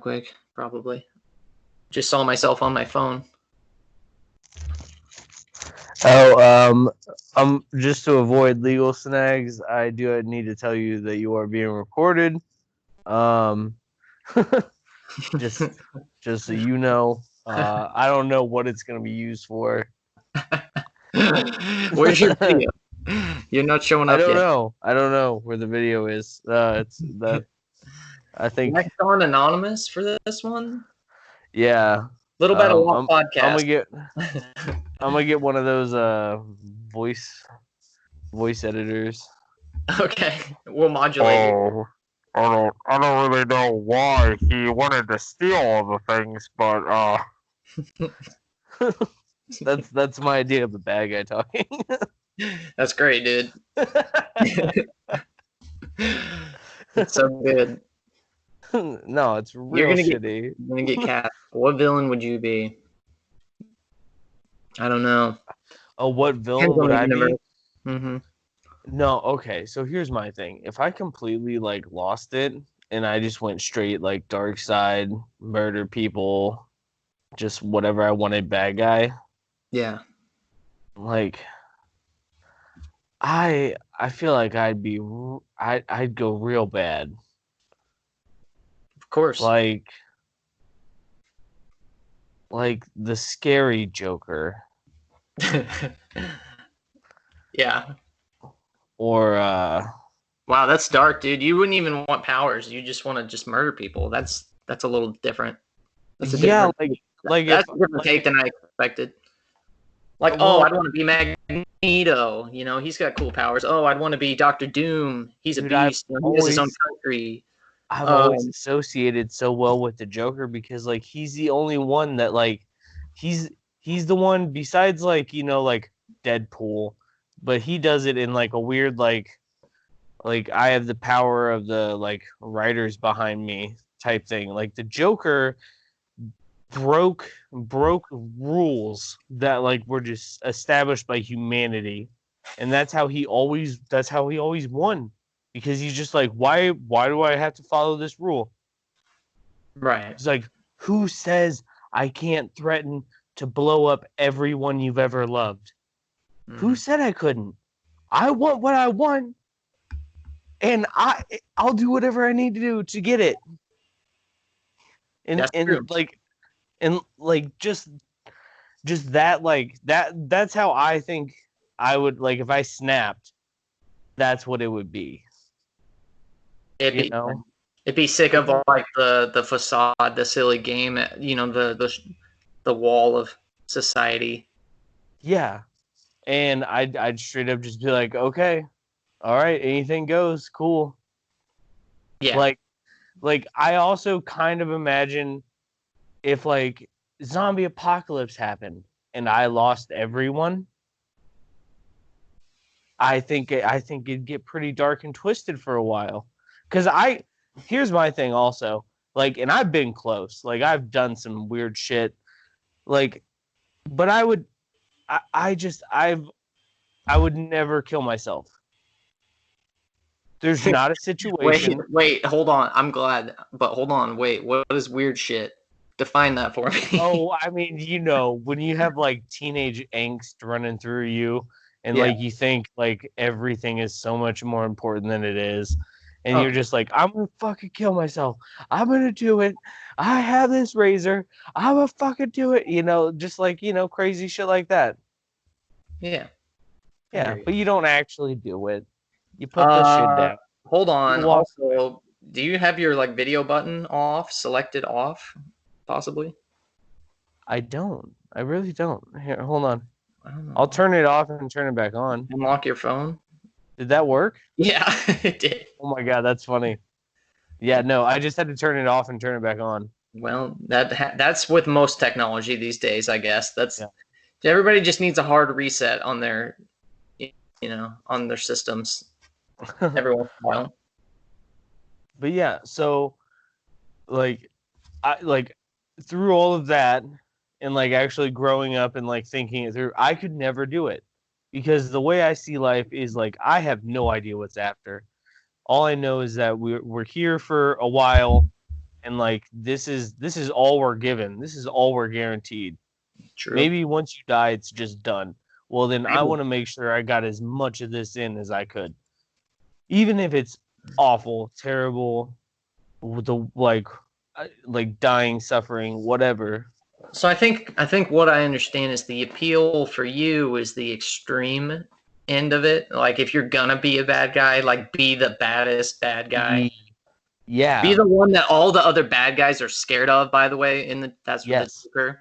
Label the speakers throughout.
Speaker 1: quick, probably. Just saw myself on my phone.
Speaker 2: Just to avoid legal snags, I do need to tell you that you are being recorded. Just so you know, I don't know what it's gonna be used for.
Speaker 1: Where's your video? You're not showing up yet.
Speaker 2: I don't know where the video is. It's that. I think
Speaker 1: Next on anonymous for this one.
Speaker 2: Yeah.
Speaker 1: Little Better Walk podcast.
Speaker 2: I'm gonna get one of those voice editors.
Speaker 1: Okay, we'll modulate it.
Speaker 2: I don't really know why he wanted to steal all the things, but that's my idea of the bad guy talking.
Speaker 1: That's great, dude. It's so good.
Speaker 2: No, it's real shitty.
Speaker 1: You're gonna get cast. What villain would you be? I don't know.
Speaker 2: Oh, what villain would I be?
Speaker 1: Mm-hmm.
Speaker 2: No, okay. So here's my thing. If I completely lost it and I just went straight dark side, murder people, just whatever I wanted, bad guy.
Speaker 1: Yeah.
Speaker 2: I feel like I'd go real bad.
Speaker 1: Of course.
Speaker 2: Like the scary Joker.
Speaker 1: Yeah.
Speaker 2: Or
Speaker 1: wow, that's dark, dude. You wouldn't even want powers. You just want to just murder people. That's a little different. That's a different, that's a different take than I expected. I'd want to be Magneto. You know, he's got cool powers. Oh, I'd want to be Dr. Doom. He's a beast. He has his own country.
Speaker 2: I've always associated so well with the Joker because he's the only one that he's the one besides Deadpool, but he does it in a weird I have the power of the writers behind me type thing. The Joker broke rules that were just established by humanity, and that's how he always won, because he's just why do I have to follow this rule?
Speaker 1: Right.
Speaker 2: It's who says I can't threaten to blow up everyone you've ever loved? Who said I couldn't? I want what I want, and I'll do whatever I need to do to get it. And
Speaker 1: that's true.
Speaker 2: Just that that's how I think I would if I snapped, that's what it would be.
Speaker 1: It'd be sick of the facade, the silly game, the wall of society.
Speaker 2: Yeah. And I'd straight up just be okay, all right, anything goes, cool.
Speaker 1: Yeah.
Speaker 2: I also kind of imagine if zombie apocalypse happened and I lost everyone, I think it'd get pretty dark and twisted for a while. Because here's my thing also, and I've been close, I've done some weird shit, but I would never kill myself. There's not a situation.
Speaker 1: Wait, hold on. I'm glad, but hold on. Wait, what is weird shit? Define that for me.
Speaker 2: Oh, I mean, when you have teenage angst running through you, and you think everything is so much more important than it is, and you're just I'm gonna fucking kill myself. I'm gonna do it. I have this razor. I'm gonna fucking do it. Just crazy shit like that.
Speaker 1: Yeah.
Speaker 2: Yeah, but you don't actually do it. You put the shit down.
Speaker 1: Hold on. Also, do you have your video button selected off, possibly?
Speaker 2: I don't. I really don't. Here, hold on. I'll turn it off and turn it back on.
Speaker 1: Unlock your phone.
Speaker 2: Did that work?
Speaker 1: Yeah, it did.
Speaker 2: Oh my god, that's funny. Yeah, no, I just had to turn it off and turn it back on.
Speaker 1: Well, that's with most technology these days, I guess. Everybody just needs a hard reset on their, on their systems every once in a while.
Speaker 2: But yeah, so through all of that and actually growing up and thinking it through, I could never do it, because the way I see life is I have no idea what's after. All I know is that we're here for a while, and like this is all we're given. This is all we're guaranteed.
Speaker 1: True.
Speaker 2: Maybe once you die, it's just done. Well, then
Speaker 1: Maybe.
Speaker 2: I want to make sure I got as much of this in as I could, even if it's awful, terrible, with the like dying, suffering, whatever.
Speaker 1: So I think what I understand is the appeal for you is the extreme end of it. Like if you're gonna be a bad guy, like be the baddest bad guy.
Speaker 2: Yeah.
Speaker 1: Be the one that all the other bad guys are scared of, by the way, that's for the Joker.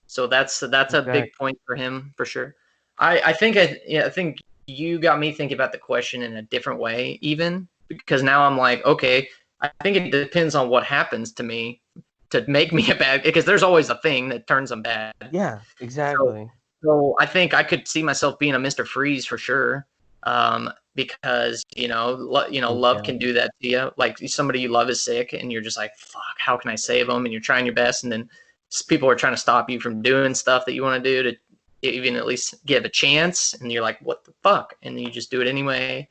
Speaker 1: So that's a big point for him for sure. I think you got me thinking about the question in a different way, even because now I'm like, okay, I think it depends on what happens to me to make me a bad, because there's always a thing that turns them bad.
Speaker 2: Yeah, exactly.
Speaker 1: So I think I could see myself being a Mr. Freeze for sure. Because love can do that to you. Like somebody you love is sick, and you're just like, "Fuck, how can I save them?" And you're trying your best, and then people are trying to stop you from doing stuff that you want to do to even at least give a chance, and you're like, "What the fuck?" And then you just do it anyway.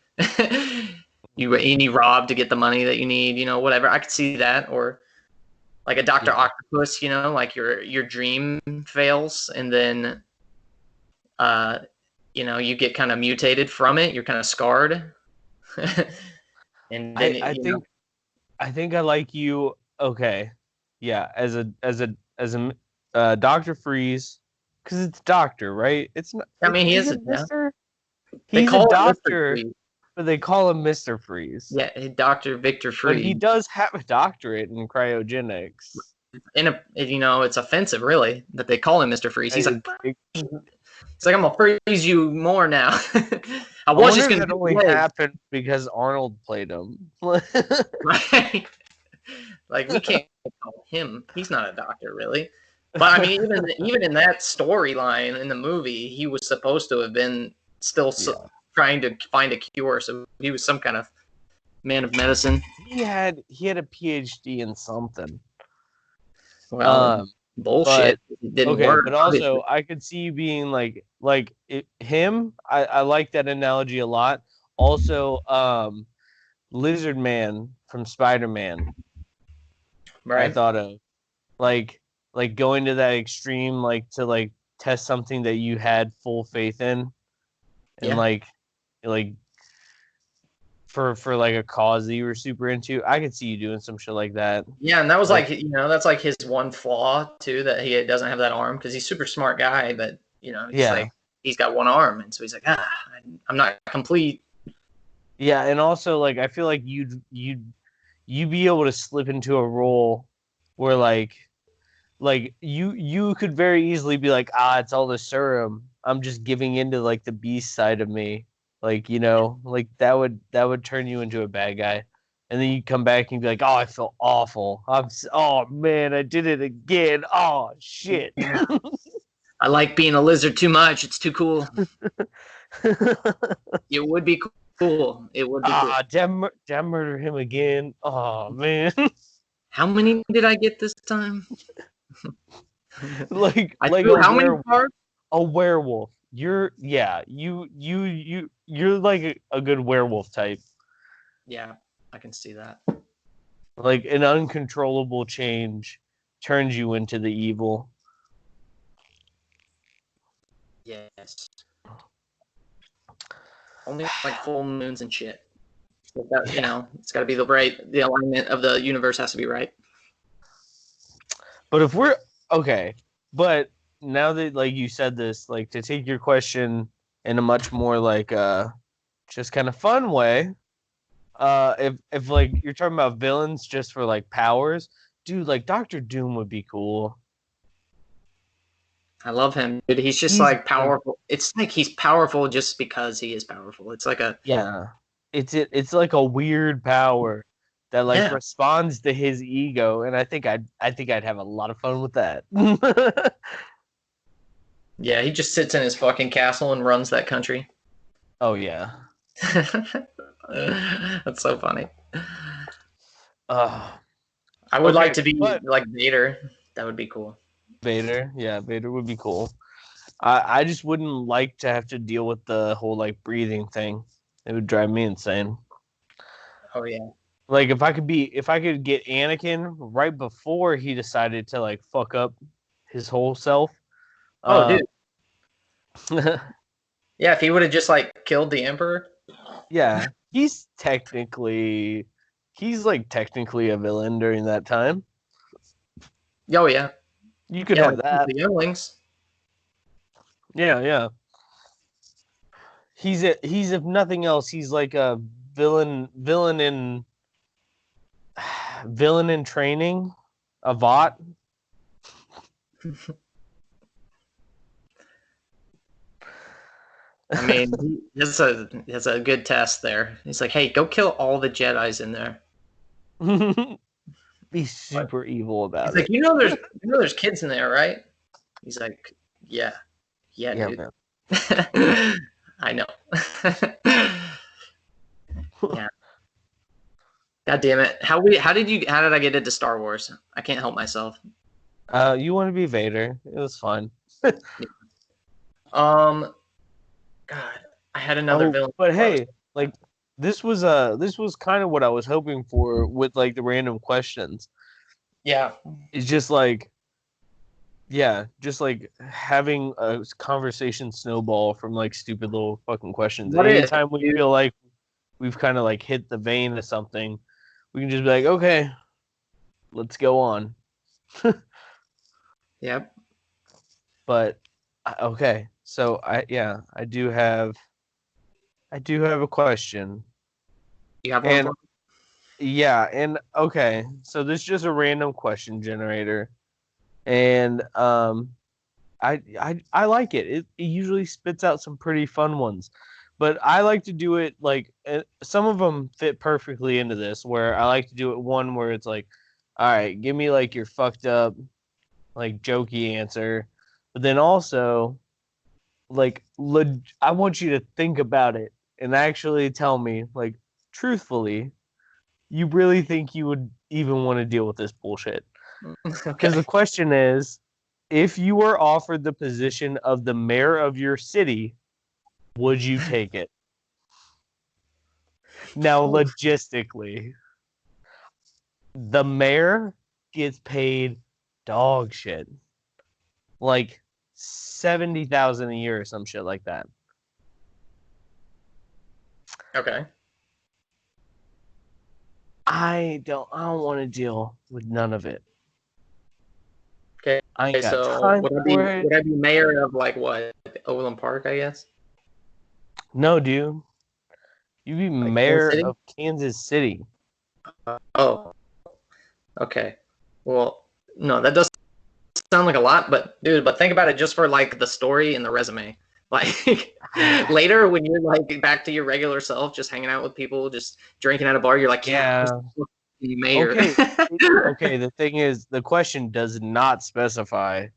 Speaker 1: you rob to get the money that you need, whatever. I could see that, or like a Dr. Octopus, like your dream fails, and then you get kind of mutated from it. You're kind of scarred. And then
Speaker 2: I think I like you. Okay, yeah, as a Dr. Freeze, because it's Doctor, right? It's not.
Speaker 1: I mean, he is
Speaker 2: a Mister.
Speaker 1: He's
Speaker 2: a doctor, but they call him Mr. Freeze.
Speaker 1: Yeah, Dr. Victor Freeze.
Speaker 2: But he does have a doctorate in cryogenics.
Speaker 1: It's offensive, really, that they call him Mr. Freeze. He's like, it's like, I'm gonna freeze you more now. I was just gonna.
Speaker 2: That only happened because Arnold played him.
Speaker 1: Right. Like we can't call him. He's not a doctor, really. But I mean, even in that storyline in the movie, he was supposed to have been still trying to find a cure. So he was some kind of man of medicine.
Speaker 2: He had a PhD in something.
Speaker 1: Well, bullshit. It didn't work.
Speaker 2: But also I could see you being him. I like that analogy a lot. Also, Lizard Man from Spider-Man. Right. I thought of like going to that extreme, to test something that you had full faith in, and for like a cause that you were super into. I could see you doing some shit like that.
Speaker 1: Yeah, and that was that's like his one flaw too, that he doesn't have that arm, because he's a super smart guy, but he's got one arm, and so he's like, I'm not complete.
Speaker 2: Yeah, and also I feel like you'd be able to slip into a role where you could very easily be like, it's all the serum. I'm just giving into the beast side of me. That would turn you into a bad guy. And then you come back and be like, I feel awful. Oh man, I did it again. Oh shit.
Speaker 1: I like being a lizard too much. It's too cool. It would be cool. It would be cool.
Speaker 2: Damn, murder him again. Oh man.
Speaker 1: How many did I get this time?
Speaker 2: How many parts? A werewolf. You're like a good werewolf type.
Speaker 1: Yeah, I can see that.
Speaker 2: Like an uncontrollable change turns you into the evil.
Speaker 1: Yes. Only full moons and shit. That, it's got to be the alignment of the universe has to be right.
Speaker 2: But if we're okay, but now that you said this, to take your question in a much more just kind of fun way, if you're talking about villains just for powers, dude, Dr. Doom would be cool.
Speaker 1: I love him, dude. He's just powerful. It's like he's powerful just because he is powerful. It's like a
Speaker 2: It's like a weird power that responds to his ego, and I think I'd have a lot of fun with that.
Speaker 1: Yeah, he just sits in his fucking castle and runs that country.
Speaker 2: Oh yeah.
Speaker 1: That's so funny.
Speaker 2: I
Speaker 1: would like to be like Vader. That would be cool.
Speaker 2: Vader would be cool. I just wouldn't like to have to deal with the whole breathing thing. It would drive me insane.
Speaker 1: Oh yeah.
Speaker 2: Like if I could get Anakin right before he decided to like fuck up his whole self.
Speaker 1: Oh, dude.
Speaker 2: Yeah,
Speaker 1: if he would have just like killed the Emperor.
Speaker 2: he's like technically a villain during that time.
Speaker 1: Oh yeah.
Speaker 2: You could have
Speaker 1: like
Speaker 2: that.
Speaker 1: the younglings.
Speaker 2: Yeah. He's if nothing else, he's like a villain in training, a Vought.
Speaker 1: I mean, that's a good test there. He's like, hey, go kill all the Jedis in there.
Speaker 2: Be super evil about
Speaker 1: He's
Speaker 2: it.
Speaker 1: like, there's kids in there, right? He's like, yeah, dude.
Speaker 2: Man.
Speaker 1: I know. Yeah. God damn it! How did I get into Star Wars? I can't help myself.
Speaker 2: You want to be Vader? It was fun.
Speaker 1: God, I had another villain.
Speaker 2: But hey, like this was kind of what I was hoping for with like the random questions.
Speaker 1: Yeah.
Speaker 2: It's just like having a conversation snowball from like stupid little fucking questions. Anytime we feel like we've kind of like hit the vein of something, we can just be like, okay, let's go on.
Speaker 1: Yep.
Speaker 2: But okay, so I do have a question.
Speaker 1: You have one?
Speaker 2: Yeah, and okay, so this is just a random question generator, and I like it. It usually spits out some pretty fun ones, but I like to do it like some of them fit perfectly into this. Where I like to do it one where it's like, all right, give me like your fucked up, like jokey answer, but then also like I want you to think about it and actually tell me like truthfully, you really think you would even want to deal with this bullshit? Because the question is, if you were offered the position of the mayor of your city, would you take it? Now, logistically, the mayor gets paid dog shit, like 70,000 a year or some shit like that.
Speaker 1: Okay.
Speaker 2: I don't want to deal with none of it.
Speaker 1: Okay.
Speaker 2: I ain't got
Speaker 1: so
Speaker 2: time
Speaker 1: would I be mayor of like what? Overland Park, I guess?
Speaker 2: No, dude. You be like mayor of Kansas City.
Speaker 1: Oh. Okay. Well, no, that does sound like a lot, but dude, think about it just for like the story and the resume. Like later when you're like back to your regular self, just hanging out with people, just drinking at a bar, you're like,
Speaker 2: yeah.
Speaker 1: Mayor.
Speaker 2: Okay. Okay, the thing is, the question does not specify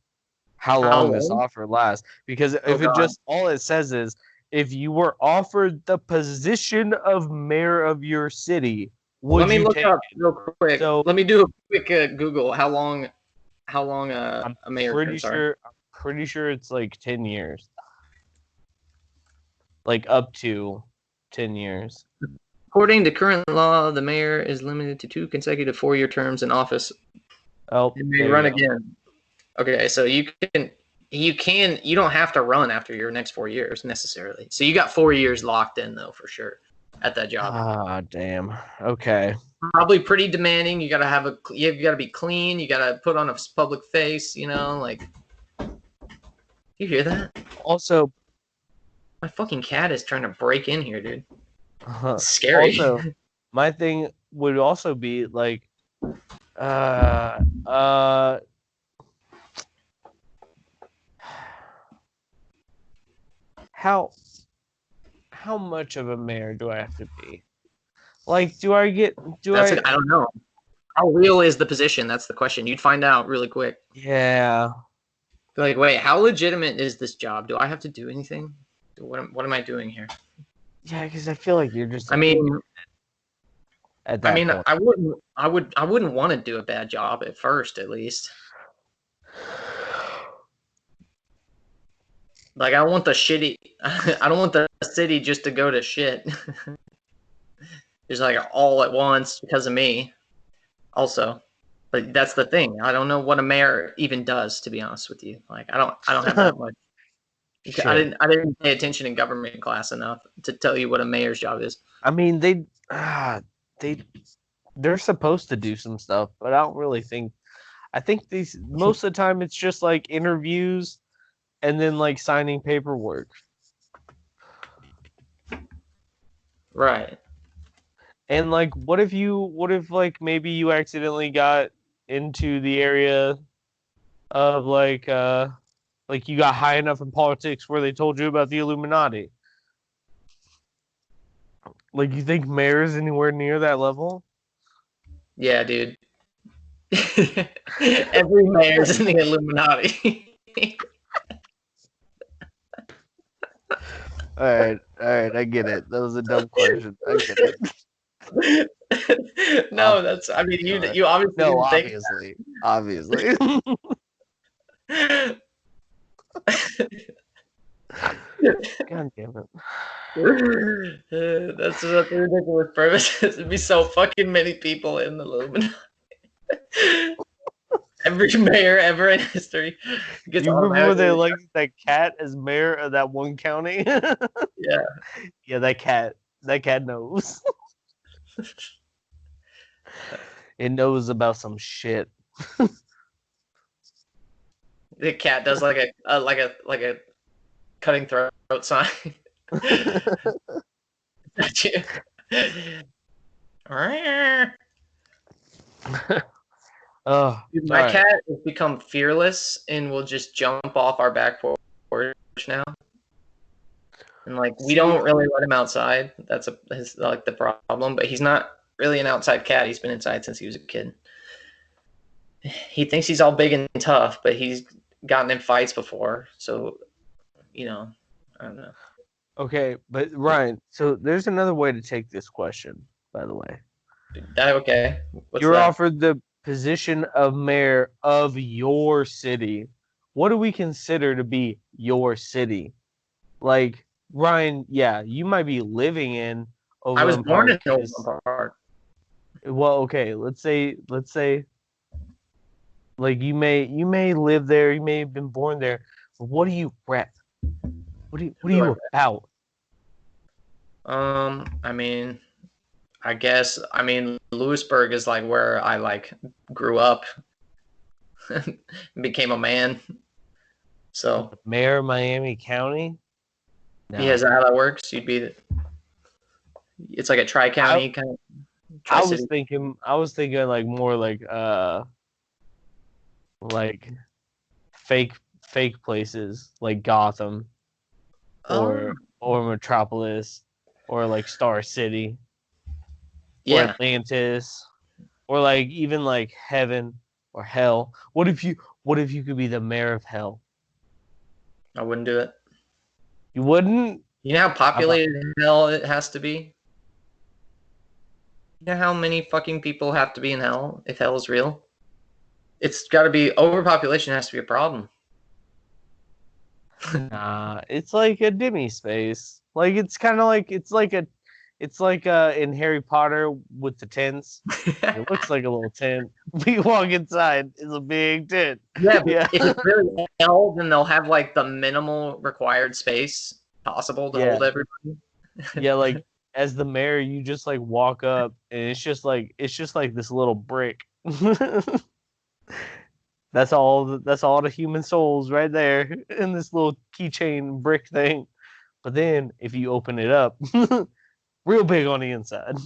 Speaker 2: how long this offer lasts, because if it just all it says is if you were offered the position of mayor of your city, would you take it? Let me look up
Speaker 1: real quick. So let me do a quick Google. How long a mayor?
Speaker 2: I'm pretty sure it's like 10 years. Like up to 10 years.
Speaker 1: According to current law, the mayor is limited to 2 consecutive 4-year terms in office.
Speaker 2: Oh,
Speaker 1: and may run again. Okay, so you don't have to run after your next 4 years necessarily. So you got 4 years locked in though, for sure, at that job.
Speaker 2: Ah, damn. Okay.
Speaker 1: Probably pretty demanding. You gotta be clean. You gotta put on a public face. Like. You hear that?
Speaker 2: Also,
Speaker 1: my fucking cat is trying to break in here, dude. It's scary.
Speaker 2: Also, my thing would also be like, how much of a mayor do I have to be? Like, I don't
Speaker 1: know. How real is the position? That's the question. You'd find out really quick.
Speaker 2: Yeah.
Speaker 1: Be like, wait, how legitimate is this job? Do I have to do anything? What am I doing here?
Speaker 2: Yeah, because I feel like you're just.
Speaker 1: I mean, point. I wouldn't want to do a bad job at first, at least. Like, I don't want the city just to go to shit. just like all at once because of me. Also, but that's the thing. I don't know what a mayor even does, to be honest with you. Like, I don't have that much. I didn't pay attention in government class enough to tell you what a mayor's job is.
Speaker 2: I mean, they're supposed to do some stuff, but I don't really think. I think these most of the time it's just like interviews and then like signing paperwork.
Speaker 1: Right.
Speaker 2: And like, what if like maybe you accidentally got into the area of like you got high enough in politics where they told you about the Illuminati? Like, you think mayor is anywhere near that level?
Speaker 1: Yeah, dude. Every mayor's in the Illuminati.
Speaker 2: All right, I get it. That was a dumb question. I get it.
Speaker 1: No, that's. I mean, you obviously.
Speaker 2: No,
Speaker 1: obviously.
Speaker 2: God damn it.
Speaker 1: That's a ridiculous premise. There'd be so fucking many people in the Illuminati. Every mayor ever in history
Speaker 2: gets. You remember they liked that cat as mayor of that one county?
Speaker 1: Yeah.
Speaker 2: Yeah, that cat knows. It knows about some shit.
Speaker 1: The cat does like a cutting throat sign.
Speaker 2: Oh,
Speaker 1: my cat has become fearless and will just jump off our back porch now. And like, we don't really let him outside. That's like the problem. But he's not really an outside cat. He's been inside since he was a kid. He thinks he's all big and tough, but he's gotten in fights before. So, I don't know.
Speaker 2: Okay, but Ryan, so there's another way to take this question, by the way.
Speaker 1: Okay.
Speaker 2: You're offered the position of mayor of your city. What do we consider to be your city? Like, Ryan, yeah, you might be living in
Speaker 1: Overland I was born in Overland Park.
Speaker 2: Well, okay, let's say like you may live there, you may have been born there, but what do you rep? What are you about?
Speaker 1: I mean, I guess Lewisburg is like where I like grew up, became a man. So
Speaker 2: mayor of Miami County.
Speaker 1: No. Yeah, is that how that works? It's like a tri-county kind of.
Speaker 2: I was thinking like more like fake places like Gotham or Metropolis or like Star City or Atlantis or like even like heaven or hell. What if you could be the mayor of hell?
Speaker 1: I wouldn't do it.
Speaker 2: You wouldn't?
Speaker 1: You know how populated hell it has to be? You know how many fucking people have to be in hell if hell is real? It's got to be, overpopulation has to be a problem.
Speaker 2: Nah, it's like a demi space. Like it's kind of like it's like in Harry Potter with the tents. It looks like a little tent. We walk inside, it's a big tent.
Speaker 1: Yeah, but if it's really hell, then they'll have like the minimal required space possible to hold everybody.
Speaker 2: Yeah, like as the mayor, you just like walk up and it's just like this little brick. That's all the human souls right there in this little keychain brick thing. But then if you open it up, real big on the inside.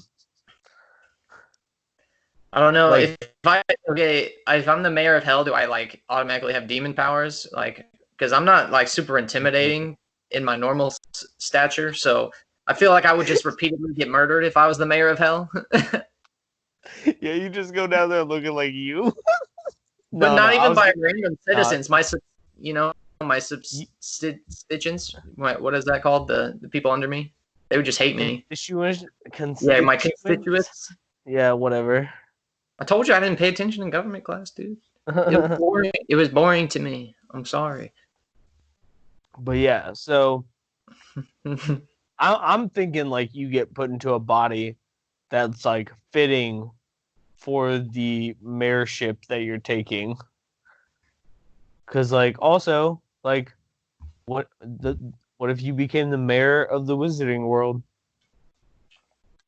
Speaker 1: I don't know. Like, if I'm the mayor of hell, do I like automatically have demon powers? Like, because I'm not like super intimidating in my normal stature, so I feel like I would just repeatedly get murdered if I was the mayor of hell.
Speaker 2: Yeah, you just go down there looking like you.
Speaker 1: But not even by random citizens. My substituents. What is that called? The people under me. They would just hate me. Yeah, my constituents.
Speaker 2: Yeah, whatever.
Speaker 1: I told you I didn't pay attention in government class, dude. It was boring. It was boring to me. I'm sorry.
Speaker 2: But yeah, so I'm thinking like you get put into a body that's like fitting for the mayorship that you're taking. Because like also like what if you became the mayor of the Wizarding World?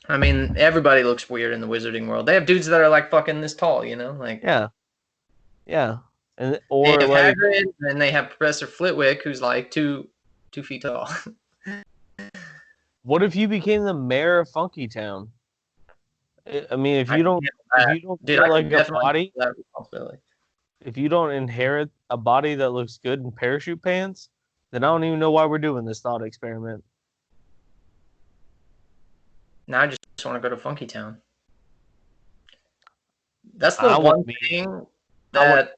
Speaker 1: I mean, everybody looks weird in the Wizarding World. They have dudes that are like fucking this tall, you know, like
Speaker 2: Yeah, and
Speaker 1: they
Speaker 2: or
Speaker 1: have
Speaker 2: like
Speaker 1: Hagrid, and they have Professor Flitwick, who's like 2 feet tall.
Speaker 2: what if you became the mayor of Funky Town? I mean, if
Speaker 1: I
Speaker 2: you
Speaker 1: can
Speaker 2: don't,
Speaker 1: handle
Speaker 2: if
Speaker 1: that.
Speaker 2: you don't
Speaker 1: Dude,
Speaker 2: get
Speaker 1: I could
Speaker 2: like a
Speaker 1: definitely
Speaker 2: body,
Speaker 1: handle that responsibility.
Speaker 2: if you don't inherit a body that looks good in parachute pants, then I don't even know why we're doing this thought experiment.
Speaker 1: Now I just want to go to Funky Town. That's the one thing that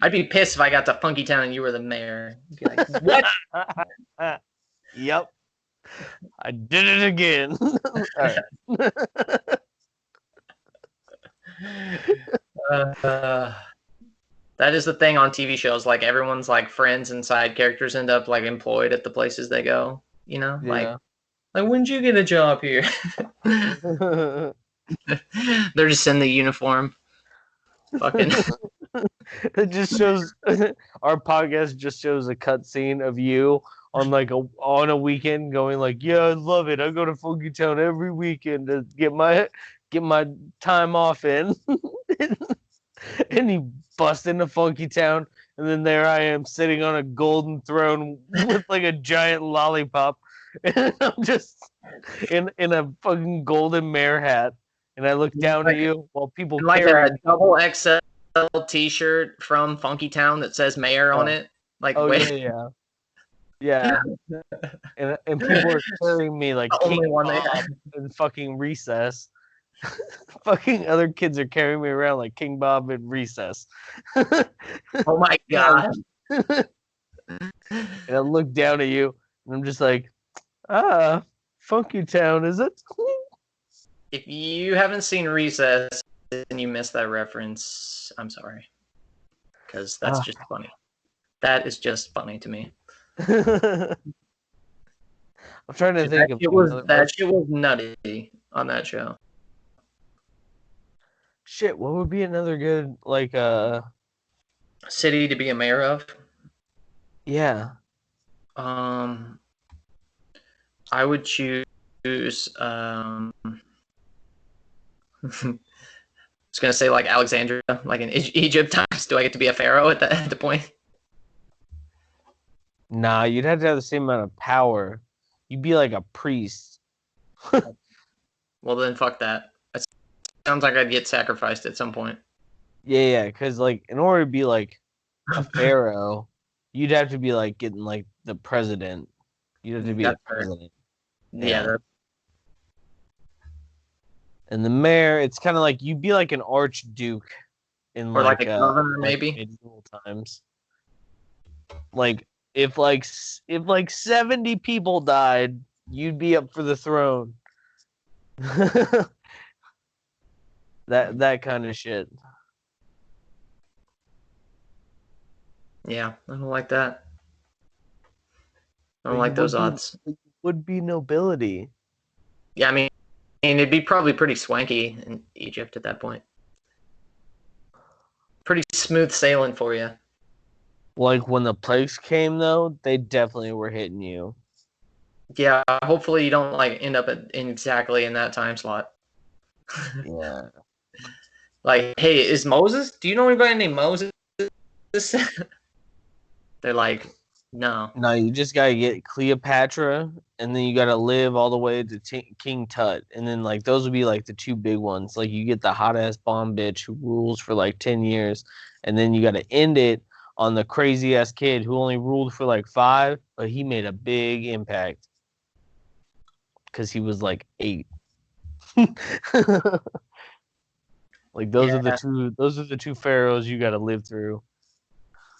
Speaker 1: I'd be pissed if I got to Funky Town and you were the mayor. I'd be like, what?
Speaker 2: Yep. I did it again.
Speaker 1: That is the thing on TV shows. Like everyone's like friends and side characters end up like employed at the places they go. You know,
Speaker 2: yeah.
Speaker 1: like when did you get a job here? They're just in the uniform. Fucking.
Speaker 2: It just shows our podcast just shows a cutscene of you on like on a weekend going like, yeah, I love it. I go to Funky Town every weekend to get my time off in. And he busts into Funky Town, and then there I am sitting on a golden throne with like a giant lollipop, and I'm just in a fucking golden mayor hat, and I look down at you while people
Speaker 1: like
Speaker 2: carry
Speaker 1: a double XL T-shirt from Funky Town that says mayor on it. Like,
Speaker 2: oh
Speaker 1: wait.
Speaker 2: yeah, and people are carrying me like King Bob in fucking Recess. Fucking other kids are carrying me around like King Bob in Recess.
Speaker 1: Oh my god!
Speaker 2: And I look down at you, and I'm just like, Funky Town, is it?
Speaker 1: If you haven't seen Recess and you missed that reference, I'm sorry, because that's just funny. That is just funny to me.
Speaker 2: I'm trying to think of
Speaker 1: that shit was nutty on that show.
Speaker 2: Shit, what would be another good like
Speaker 1: city to be a mayor of?
Speaker 2: Yeah.
Speaker 1: I would choose I was gonna say like Alexandria, like in Egypt times. Do I get to be a pharaoh at the point?
Speaker 2: Nah, you'd have to have the same amount of power. You'd be like a priest.
Speaker 1: Well then, fuck that. Sounds like I'd get sacrificed at some point.
Speaker 2: Yeah, because like in order to be like a pharaoh, you'd have to be like getting like the president. You'd have to be the president.
Speaker 1: Yeah.
Speaker 2: And the mayor, it's kind of like you'd be like an archduke in
Speaker 1: or like a governor, maybe
Speaker 2: medieval times. Like if 70 people died, you'd be up for the throne. that kind of shit.
Speaker 1: Yeah, I don't like that. I don't like those odds.
Speaker 2: It would be nobility.
Speaker 1: Yeah, I mean, it'd be probably pretty swanky in Egypt at that point. Pretty smooth sailing for you.
Speaker 2: Like when the plagues came, though, they definitely were hitting you.
Speaker 1: Yeah, hopefully you don't like end up exactly in that time slot.
Speaker 2: Yeah.
Speaker 1: Like, hey, is Moses? Do you know anybody named Moses? They're like, no.
Speaker 2: No, you just gotta get Cleopatra, and then you gotta live all the way to King Tut, and then like those would be like the two big ones. Like you get the hot ass bomb bitch who rules for like 10 years, and then you gotta end it on the crazy ass kid who only ruled for like 5, but he made a big impact because he was like 8. Like those are the two pharaohs you gotta live through.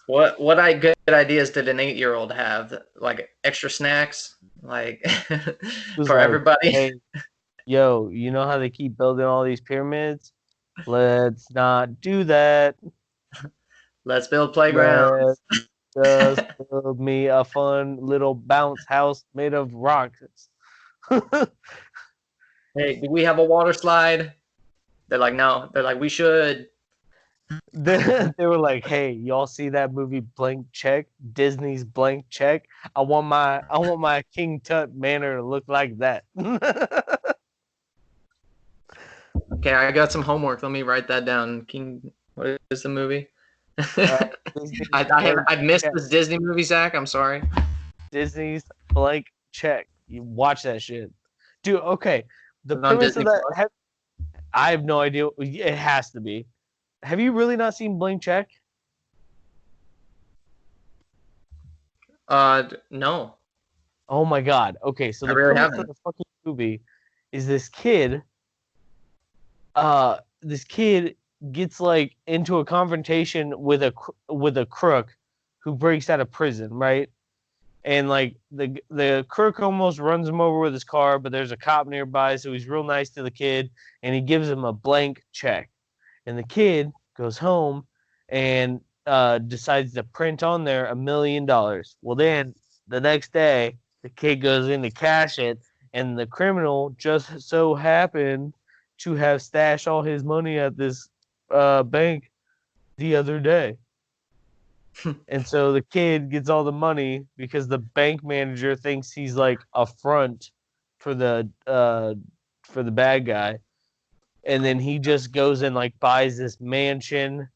Speaker 1: What good ideas did an 8-year-old have? Like extra snacks, like for everybody.
Speaker 2: Hey, yo, you know how they keep building all these pyramids? Let's not do that.
Speaker 1: Let's build playgrounds.
Speaker 2: Just build me a fun little bounce house made of rocks.
Speaker 1: Hey, do we have a water slide? They're like, no. They're like, we should.
Speaker 2: They were like, "Hey, y'all see that movie Blank Check? Disney's Blank Check. I want my King Tut manor to look like that."
Speaker 1: Okay, I got some homework. Let me write that down. King, what is the movie? I've missed this Disney movie, Zach. I'm sorry.
Speaker 2: Disney's Blank Check. You watch that shit, dude. Okay, the premise of that. I have no idea. It has to be. Have you really not seen Blank Check?
Speaker 1: No.
Speaker 2: Oh my god. Okay, so the premise of the fucking movie is this kid gets like into a confrontation with a crook who breaks out of prison, right? And like the crook almost runs him over with his car, but there's a cop nearby, so he's real nice to the kid and he gives him a blank check. And the kid goes home and decides to print on there $1 million. Well, then the next day, the kid goes in to cash it, and the criminal just so happened to have stashed all his money at this bank the other day. And so the kid gets all the money because the bank manager thinks he's like a front for the bad guy. And then he just goes and like buys this mansion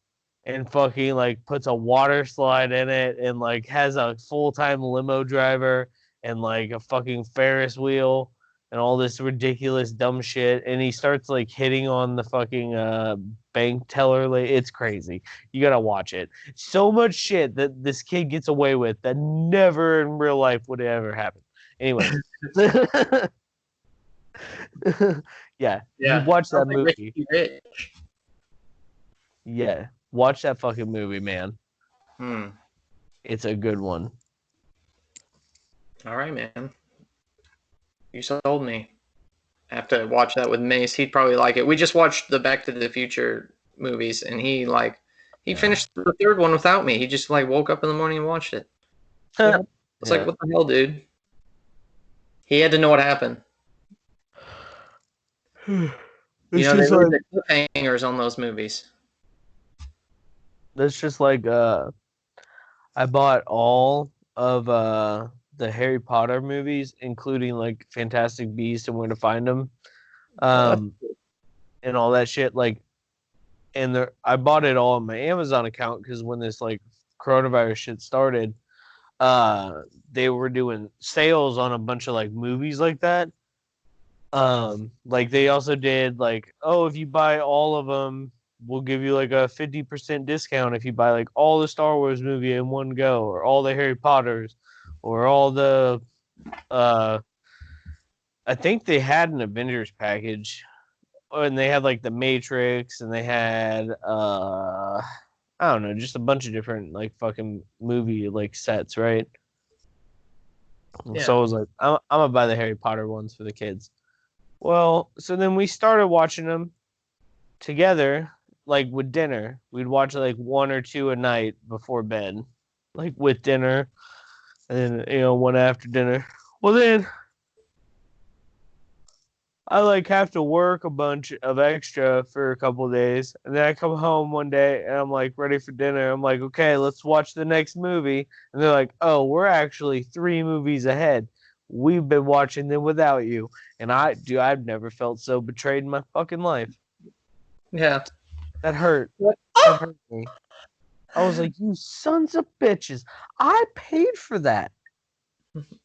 Speaker 2: and fucking like puts a water slide in it and like has a full-time limo driver and like a fucking Ferris wheel and all this ridiculous dumb shit. And he starts like hitting on the fucking bank teller. It's crazy. You gotta watch it. So much shit that this kid gets away with that never in real life would ever happen. Anyway. Yeah, you watch that movie. Yeah, watch that fucking movie, man. It's a good one.
Speaker 1: All right, man. You sold me. I have to watch that with Mace. He'd probably like it. We just watched the Back to the Future movies, and he finished the third one without me. He just like woke up in the morning and watched it. It's like, what the hell, dude? He had to know what happened. You know, they leave the cliffhangers on those movies.
Speaker 2: That's just like I bought all of the Harry Potter movies, including like Fantastic Beasts and Where to Find Them, and all that shit. Like, and I bought it all on my Amazon account because when this like coronavirus shit started, they were doing sales on a bunch of like movies like that. Like they also did like, oh, if you buy all of them, we'll give you like a 50% discount if you buy like all the Star Wars movie in one go, or all the Harry Potters, or all the I think they had an Avengers package, and they had like the Matrix, and they had I don't know, just a bunch of different like fucking movie like sets, right? Yeah. So I was like, I'm gonna buy the Harry Potter ones for the kids. Well, so then we started watching them together, like with dinner. We'd watch like one or two a night before bed, like with dinner, and then, one after dinner. Well, then I like have to work a bunch of extra for a couple of days, and then I come home one day and I'm like ready for dinner. I'm like, okay, let's watch the next movie, and they're like, oh, we're actually 3 movies ahead. We've been watching them without you. And I've never felt so betrayed in my fucking life.
Speaker 1: Yeah.
Speaker 2: That hurt. That hurt me. I was like, you sons of bitches. I paid for that.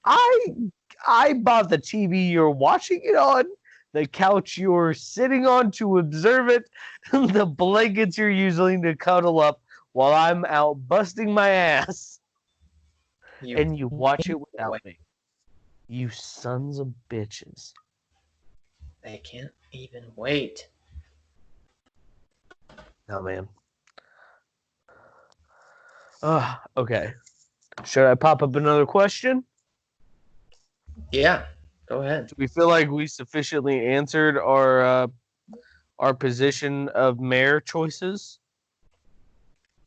Speaker 2: I bought the TV you're watching it on, the couch you're sitting on to observe it, the blankets you're using to cuddle up while I'm out busting my ass. And you watch it without me. You sons of bitches.
Speaker 1: They can't even wait.
Speaker 2: Oh, man. Okay. Should I pop up another question?
Speaker 1: Yeah, go ahead.
Speaker 2: Do we feel like we sufficiently answered our position of mayor choices?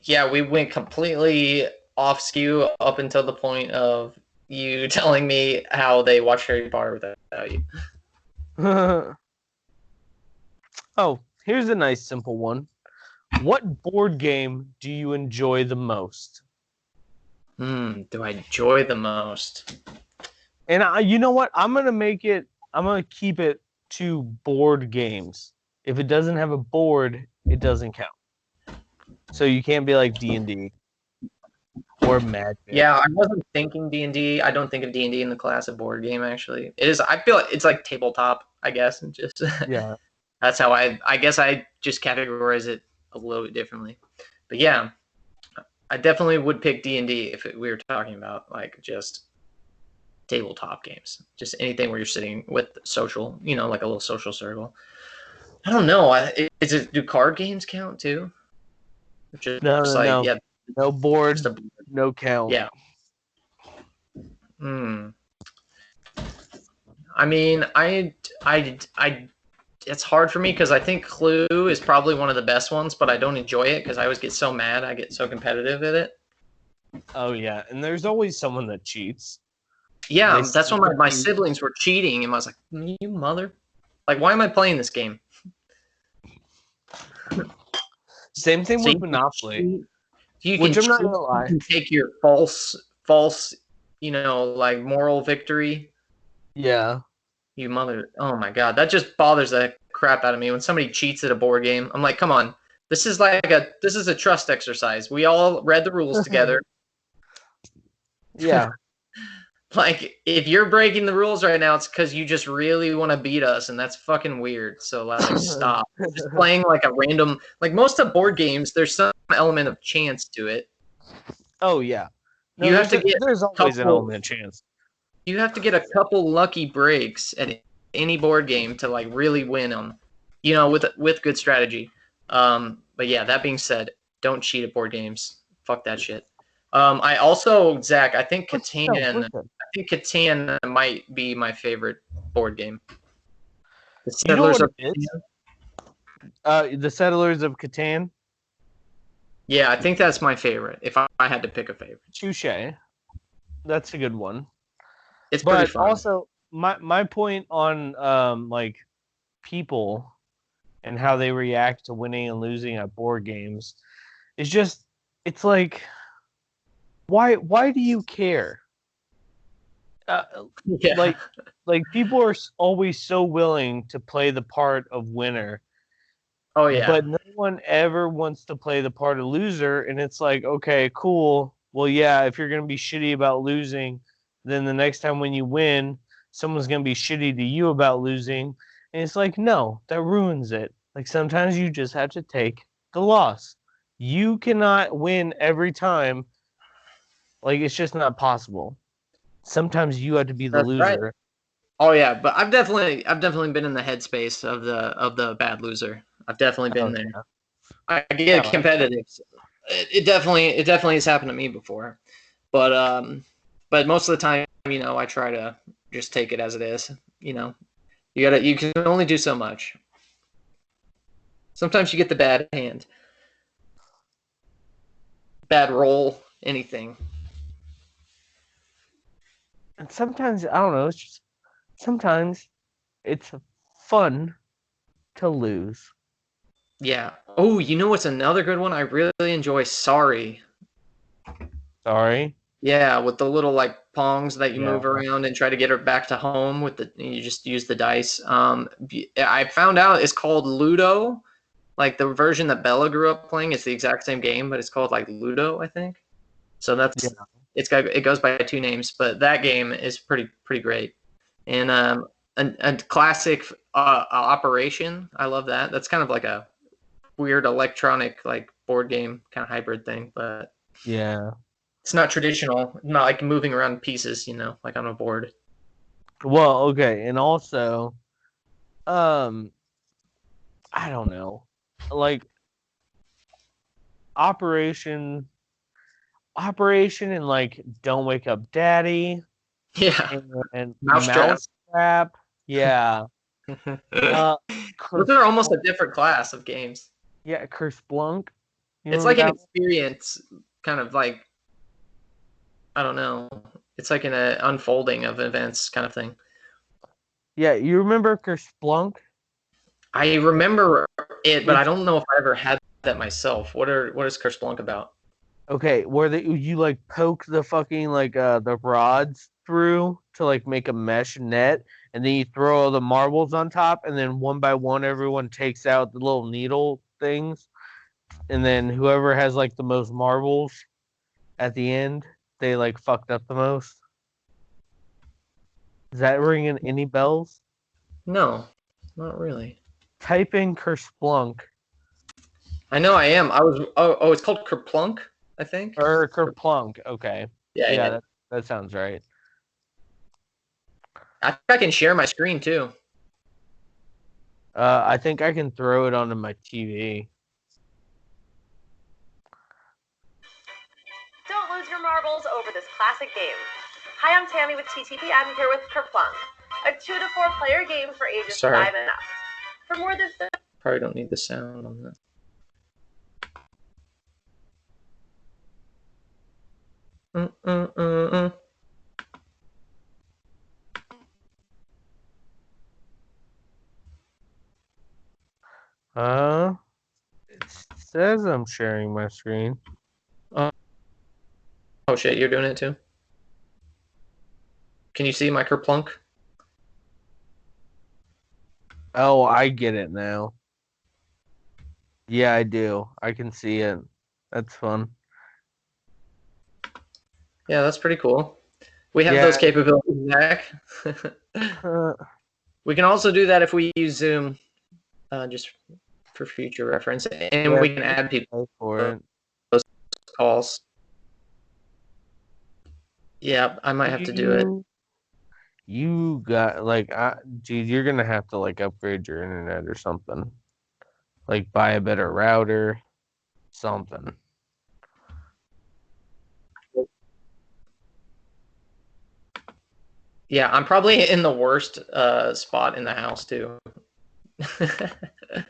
Speaker 1: Yeah, we went completely off skew up until the point of you telling me how they watch Harry Potter without you.
Speaker 2: Oh, here's a nice simple one. What board game do you enjoy the most?
Speaker 1: Do I enjoy the most?
Speaker 2: And you know what? I'm gonna keep it to board games. If it doesn't have a board, it doesn't count. So you can't be like D&D or Magic.
Speaker 1: Yeah, I wasn't thinking D&D. I don't think of D&D in the class of board game, actually. It is. I feel like it's like tabletop, I guess. And just
Speaker 2: Yeah.
Speaker 1: that's how I guess I just categorize it a little bit differently. But yeah, I definitely would pick D&D if we were talking about like just tabletop games. Just anything where you're sitting with social, like a little social circle. I don't know. Do card games count too?
Speaker 2: No.
Speaker 1: Yeah.
Speaker 2: No board, no count.
Speaker 1: Yeah. I mean, it's hard for me because I think Clue is probably one of the best ones, but I don't enjoy it because I always get so mad. I get so competitive at it.
Speaker 2: Oh yeah, and there's always someone that cheats.
Speaker 1: Yeah, that's when my siblings were cheating, and I was like, "You mother! Like, why am I playing this game?"
Speaker 2: Same thing with Monopoly.
Speaker 1: Which I'm not gonna lie. You can take your false, like moral victory.
Speaker 2: Yeah.
Speaker 1: You mother! Oh my god, that just bothers the crap out of me when somebody cheats at a board game. I'm like, come on, this is a trust exercise. We all read the rules together.
Speaker 2: Yeah.
Speaker 1: Like, if you're breaking the rules right now, it's because you just really want to beat us, and that's fucking weird. So, like, stop. Just playing like a random, like most of board games, there's some element of chance to it.
Speaker 2: Oh yeah.
Speaker 1: No,
Speaker 2: there's always an element of chance.
Speaker 1: You have to get a couple lucky breaks at any board game to like really win them, with good strategy. But yeah, that being said, don't cheat at board games. Fuck that shit. I also, Zach, I think Catan might be my favorite board game. The Settlers of
Speaker 2: Catan? The Settlers of Catan?
Speaker 1: Yeah, I think that's my favorite, if I had to pick a favorite.
Speaker 2: Touché. That's a good one.
Speaker 1: It's pretty fun.
Speaker 2: But also, my point on like people and how they react to winning and losing at board games is just, it's like, why do you care?
Speaker 1: Yeah.
Speaker 2: Like people are always so willing to play the part of winner.
Speaker 1: Oh yeah.
Speaker 2: But no one ever wants to play the part of loser, and it's like, okay, cool. Well, yeah, if you're gonna be shitty about losing, then the next time when you win, someone's gonna be shitty to you about losing. And it's like, no, that ruins it. Like sometimes you just have to take the loss. You cannot win every time. Like it's just not possible. Sometimes you have to be the loser. Right.
Speaker 1: Oh yeah, but I've definitely been in the headspace of the bad loser. I've definitely been there. Yeah. I get competitive. It definitely has happened to me before, but most of the time, I try to just take it as it is. You can only do so much. Sometimes you get the bad hand, bad roll, anything.
Speaker 2: And sometimes I don't know. Sometimes it's fun to lose.
Speaker 1: Yeah. Oh, what's another good one? I really enjoy Sorry.
Speaker 2: Sorry?
Speaker 1: Yeah, with the little like pongs that you move around and try to get her back to home you just use the dice. I found out it's called Ludo. Like the version that Bella grew up playing is the exact same game, but it's called like Ludo, I think. So it goes by two names, but that game is pretty great. And a classic Operation. I love that. That's kind of like a weird electronic like board game kind of hybrid thing, but
Speaker 2: yeah,
Speaker 1: it's not traditional. Not like moving around pieces, like on a board.
Speaker 2: Well, okay, and also, I don't know, like Operation, and like Don't Wake Up Daddy.
Speaker 1: Yeah,
Speaker 2: and Mousetrap. Yeah.
Speaker 1: Those are almost a different class of games.
Speaker 2: Yeah, Kerspelunk.
Speaker 1: It's like an experience, kind of like, I don't know. It's like an unfolding of events kind of thing.
Speaker 2: Yeah, you remember Kerspelunk?
Speaker 1: I remember it, but I don't know if I ever had that myself. What is Kerspelunk about?
Speaker 2: Okay, where you like poke the fucking like the rods through to like make a mesh net, and then you throw all the marbles on top, and then one by one everyone takes out the little needle things, and then whoever has like the most marbles at the end, they like fucked up the most. Is that ringing any bells?
Speaker 1: No, not really.
Speaker 2: Type in Kerplunk.
Speaker 1: I know I am. I was. Oh, it's called Kerplunk, I think.
Speaker 2: Or Kerplunk. Okay.
Speaker 1: Yeah.
Speaker 2: That sounds right.
Speaker 1: I think I can share my screen too.
Speaker 2: I think I can throw it onto my TV.
Speaker 3: Don't lose your marbles over this classic game. Hi, I'm Tammy with TTP. I'm here with Kerplunk, a 2 to 4 player game for ages 5 and up. For more than
Speaker 1: probably don't need the sound on that.
Speaker 2: It says I'm sharing my screen.
Speaker 1: Oh shit, you're doing it too? Can you see my Kerplunk?
Speaker 2: Oh, I get it now. Yeah, I do. I can see it. That's fun.
Speaker 1: Yeah, that's pretty cool. We have those capabilities, Zach. We can also do that if we use Zoom, just for future reference, and we can add people for those calls. Yeah, I might have to do it.
Speaker 2: You got like, dude, you're gonna have to like upgrade your internet or something. Like buy a better router, something.
Speaker 1: Yeah, I'm probably in the worst spot in the house too.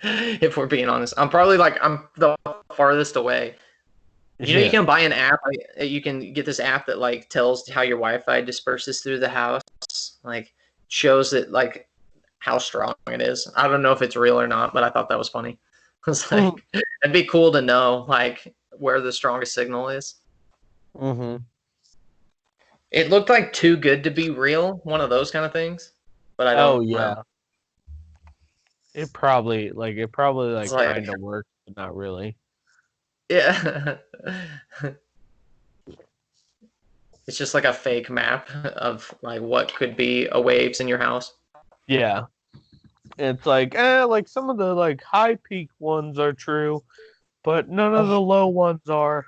Speaker 1: If we're being honest, I'm probably like I'm the farthest away. You know, you can buy an app. You can get this app that like tells how your Wi-Fi disperses through the house. Like shows it like how strong it is. I don't know if it's real or not, but I thought that was funny. It's like it'd be cool to know like where the strongest signal is.
Speaker 2: Mm-hmm.
Speaker 1: It looked like too good to be real, one of those kind of things. But I don't.
Speaker 2: Oh yeah. Know. It probably kind of works, but not really.
Speaker 1: Yeah. It's just like a fake map of like what could be waves in your house.
Speaker 2: Yeah. It's like some of the like high peak ones are true, but none of the low ones are.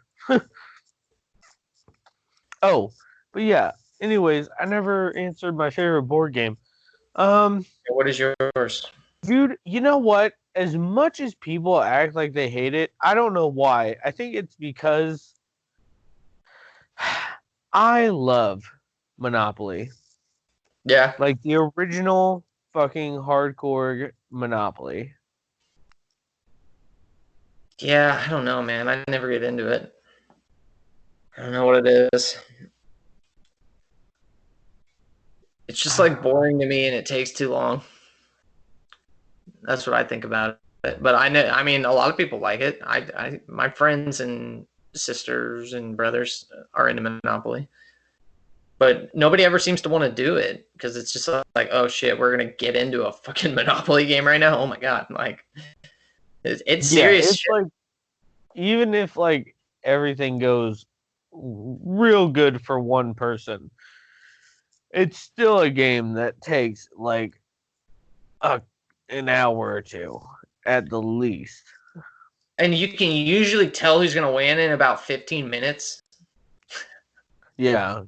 Speaker 2: Oh, but yeah. Anyways, I never answered my favorite board game.
Speaker 1: What is yours?
Speaker 2: Dude, you know what? As much as people act like they hate it, I don't know why. I think it's because I love Monopoly.
Speaker 1: Yeah.
Speaker 2: Like the original fucking hardcore Monopoly.
Speaker 1: Yeah, I don't know, man. I never get into it. I don't know what it is. It's just like boring to me and it takes too long. That's what I think about it. But I mean, a lot of people like it. My friends and sisters and brothers are into Monopoly. But nobody ever seems to want to do it because it's just like, oh shit, we're going to get into a fucking Monopoly game right now. Oh my God. Like, it's serious.
Speaker 2: It's like, even if like everything goes real good for one person, it's still a game that takes like an hour or two at the least.
Speaker 1: And you can usually tell who's going to win in about 15 minutes.
Speaker 2: Yeah.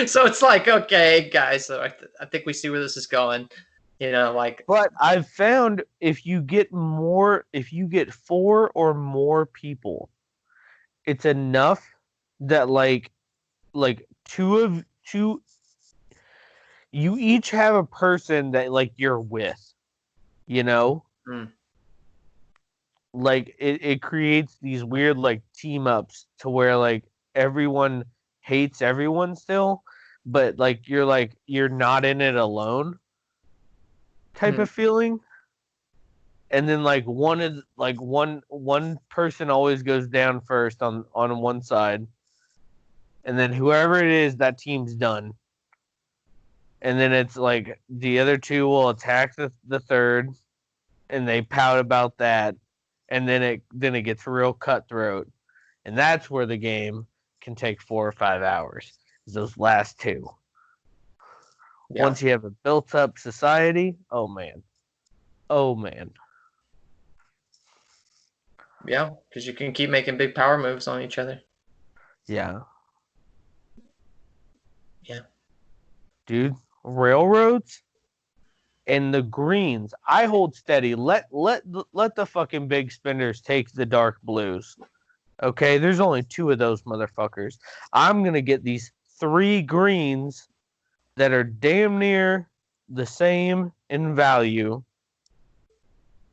Speaker 1: So it's like, okay, guys, so I think we see where this is going. You know, like.
Speaker 2: But I've found if you get 4 or more people, it's enough that like two you each have a person that like you're with, you know? Like it creates these weird like team ups to where like everyone hates everyone still, but like you're not in it alone. type of feeling. And then like one person always goes down first on one side. And then whoever it is, that team's done. And then it's like the other two will attack the third, and they pout about that, and then it gets real cutthroat. And that's where the game can take 4 or 5 hours. Is those last two. Yeah. Once you have a built up society, oh man.
Speaker 1: Yeah, because you can keep making big power moves on each other.
Speaker 2: Yeah.
Speaker 1: Yeah.
Speaker 2: Dude, railroads and the greens. I hold steady. Let the fucking big spenders take the dark blues. Okay, there's only 2 of those motherfuckers. I'm gonna get these 3 greens that are damn near the same in value,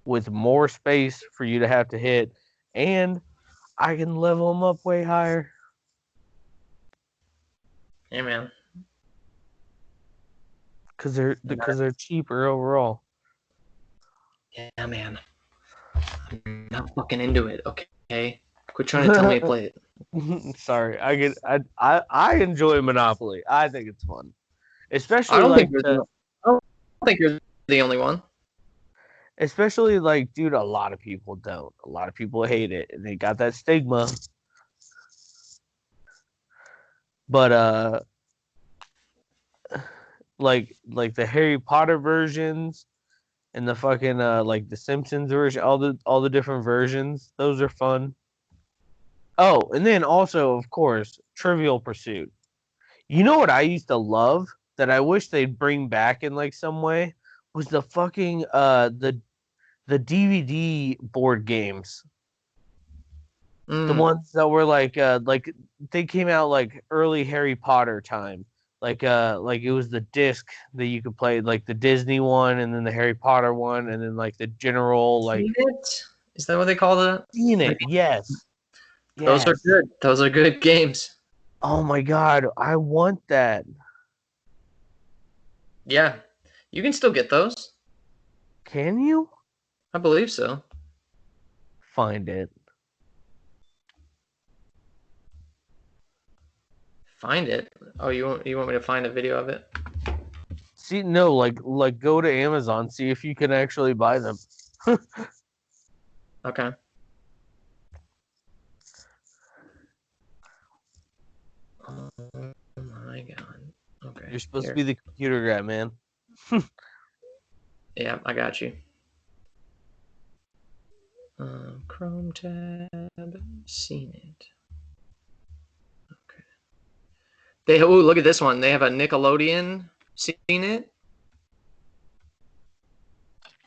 Speaker 2: with more space for you to have to hit, and I can level them up way higher.
Speaker 1: Yeah, man.
Speaker 2: Because they're cheaper overall.
Speaker 1: Yeah, man. I'm not fucking into it. Okay, quit trying to tell me to play
Speaker 2: it. Sorry, I enjoy Monopoly. I think it's fun, especially
Speaker 1: I don't think you're the only one.
Speaker 2: Especially like, dude, a lot of people don't. A lot of people hate it, and they got that stigma. But like the Harry Potter versions and the fucking like the Simpsons version, all the different versions, those are fun. Oh, and then also, of course, Trivial Pursuit. You know what I used to love that I wish they'd bring back in like some way was the fucking the DVD board games. The ones that were like they came out like early Harry Potter time. Like it was the disc that you could play, like the Disney one, and then the Harry Potter one, and then like the general like.
Speaker 1: Is that what they call it?
Speaker 2: Seen it? Yes.
Speaker 1: Those are good. Those are good games.
Speaker 2: Oh my god, I want that.
Speaker 1: Yeah, you can still get those.
Speaker 2: Can you?
Speaker 1: I believe so.
Speaker 2: Find it.
Speaker 1: Find it? Oh, you want me to find a video of it?
Speaker 2: See, no, like go to Amazon, see if you can actually buy them.
Speaker 1: Okay. Oh my god. Okay.
Speaker 2: You're supposed to be the computer guy, man.
Speaker 1: Yeah, I got you. Chrome tab, seen it. Okay. Look at this one. They have a Nickelodeon. Seen it?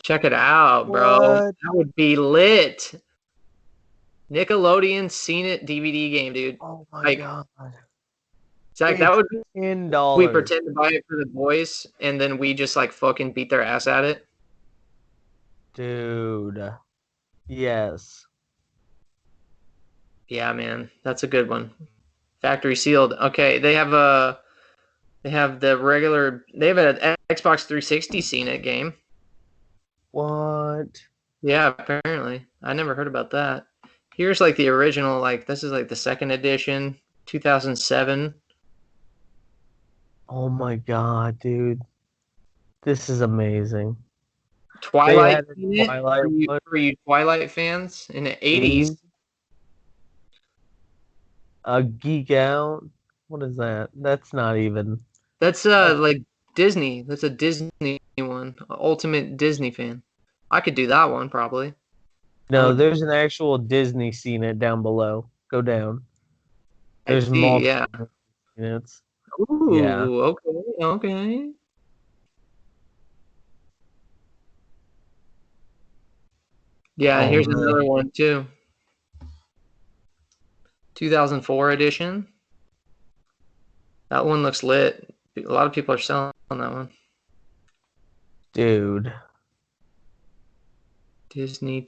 Speaker 1: Check it out, bro. What? That would be lit. Nickelodeon Seen It DVD game, dude.
Speaker 2: Oh my god.
Speaker 1: Zach, that would be
Speaker 2: $10.
Speaker 1: We pretend to buy it for the boys, and then we just like fucking beat their ass at it.
Speaker 2: Dude. Yes.
Speaker 1: Yeah, man. That's a good one. Factory sealed. Okay, they have an Xbox 360 Seen It game.
Speaker 2: What?
Speaker 1: Yeah, apparently. I never heard about that. Here's like the original, like this is like the second edition, 2007.
Speaker 2: Oh my god, dude. This is amazing.
Speaker 1: Twilight. For you Twilight fans in the 80s.
Speaker 2: A Geek Out. What is that? That's not even.
Speaker 1: That's like Disney. That's a Disney one. Ultimate Disney fan. I could do that one probably.
Speaker 2: No, there's an actual Disney Seen It down below. Go down. There's multiple.
Speaker 1: Yeah.
Speaker 2: Units.
Speaker 1: Ooh, yeah. Okay. Yeah, here's another one too. 2004 edition. That one looks lit. A lot of people are selling on that one.
Speaker 2: Dude.
Speaker 1: Disney.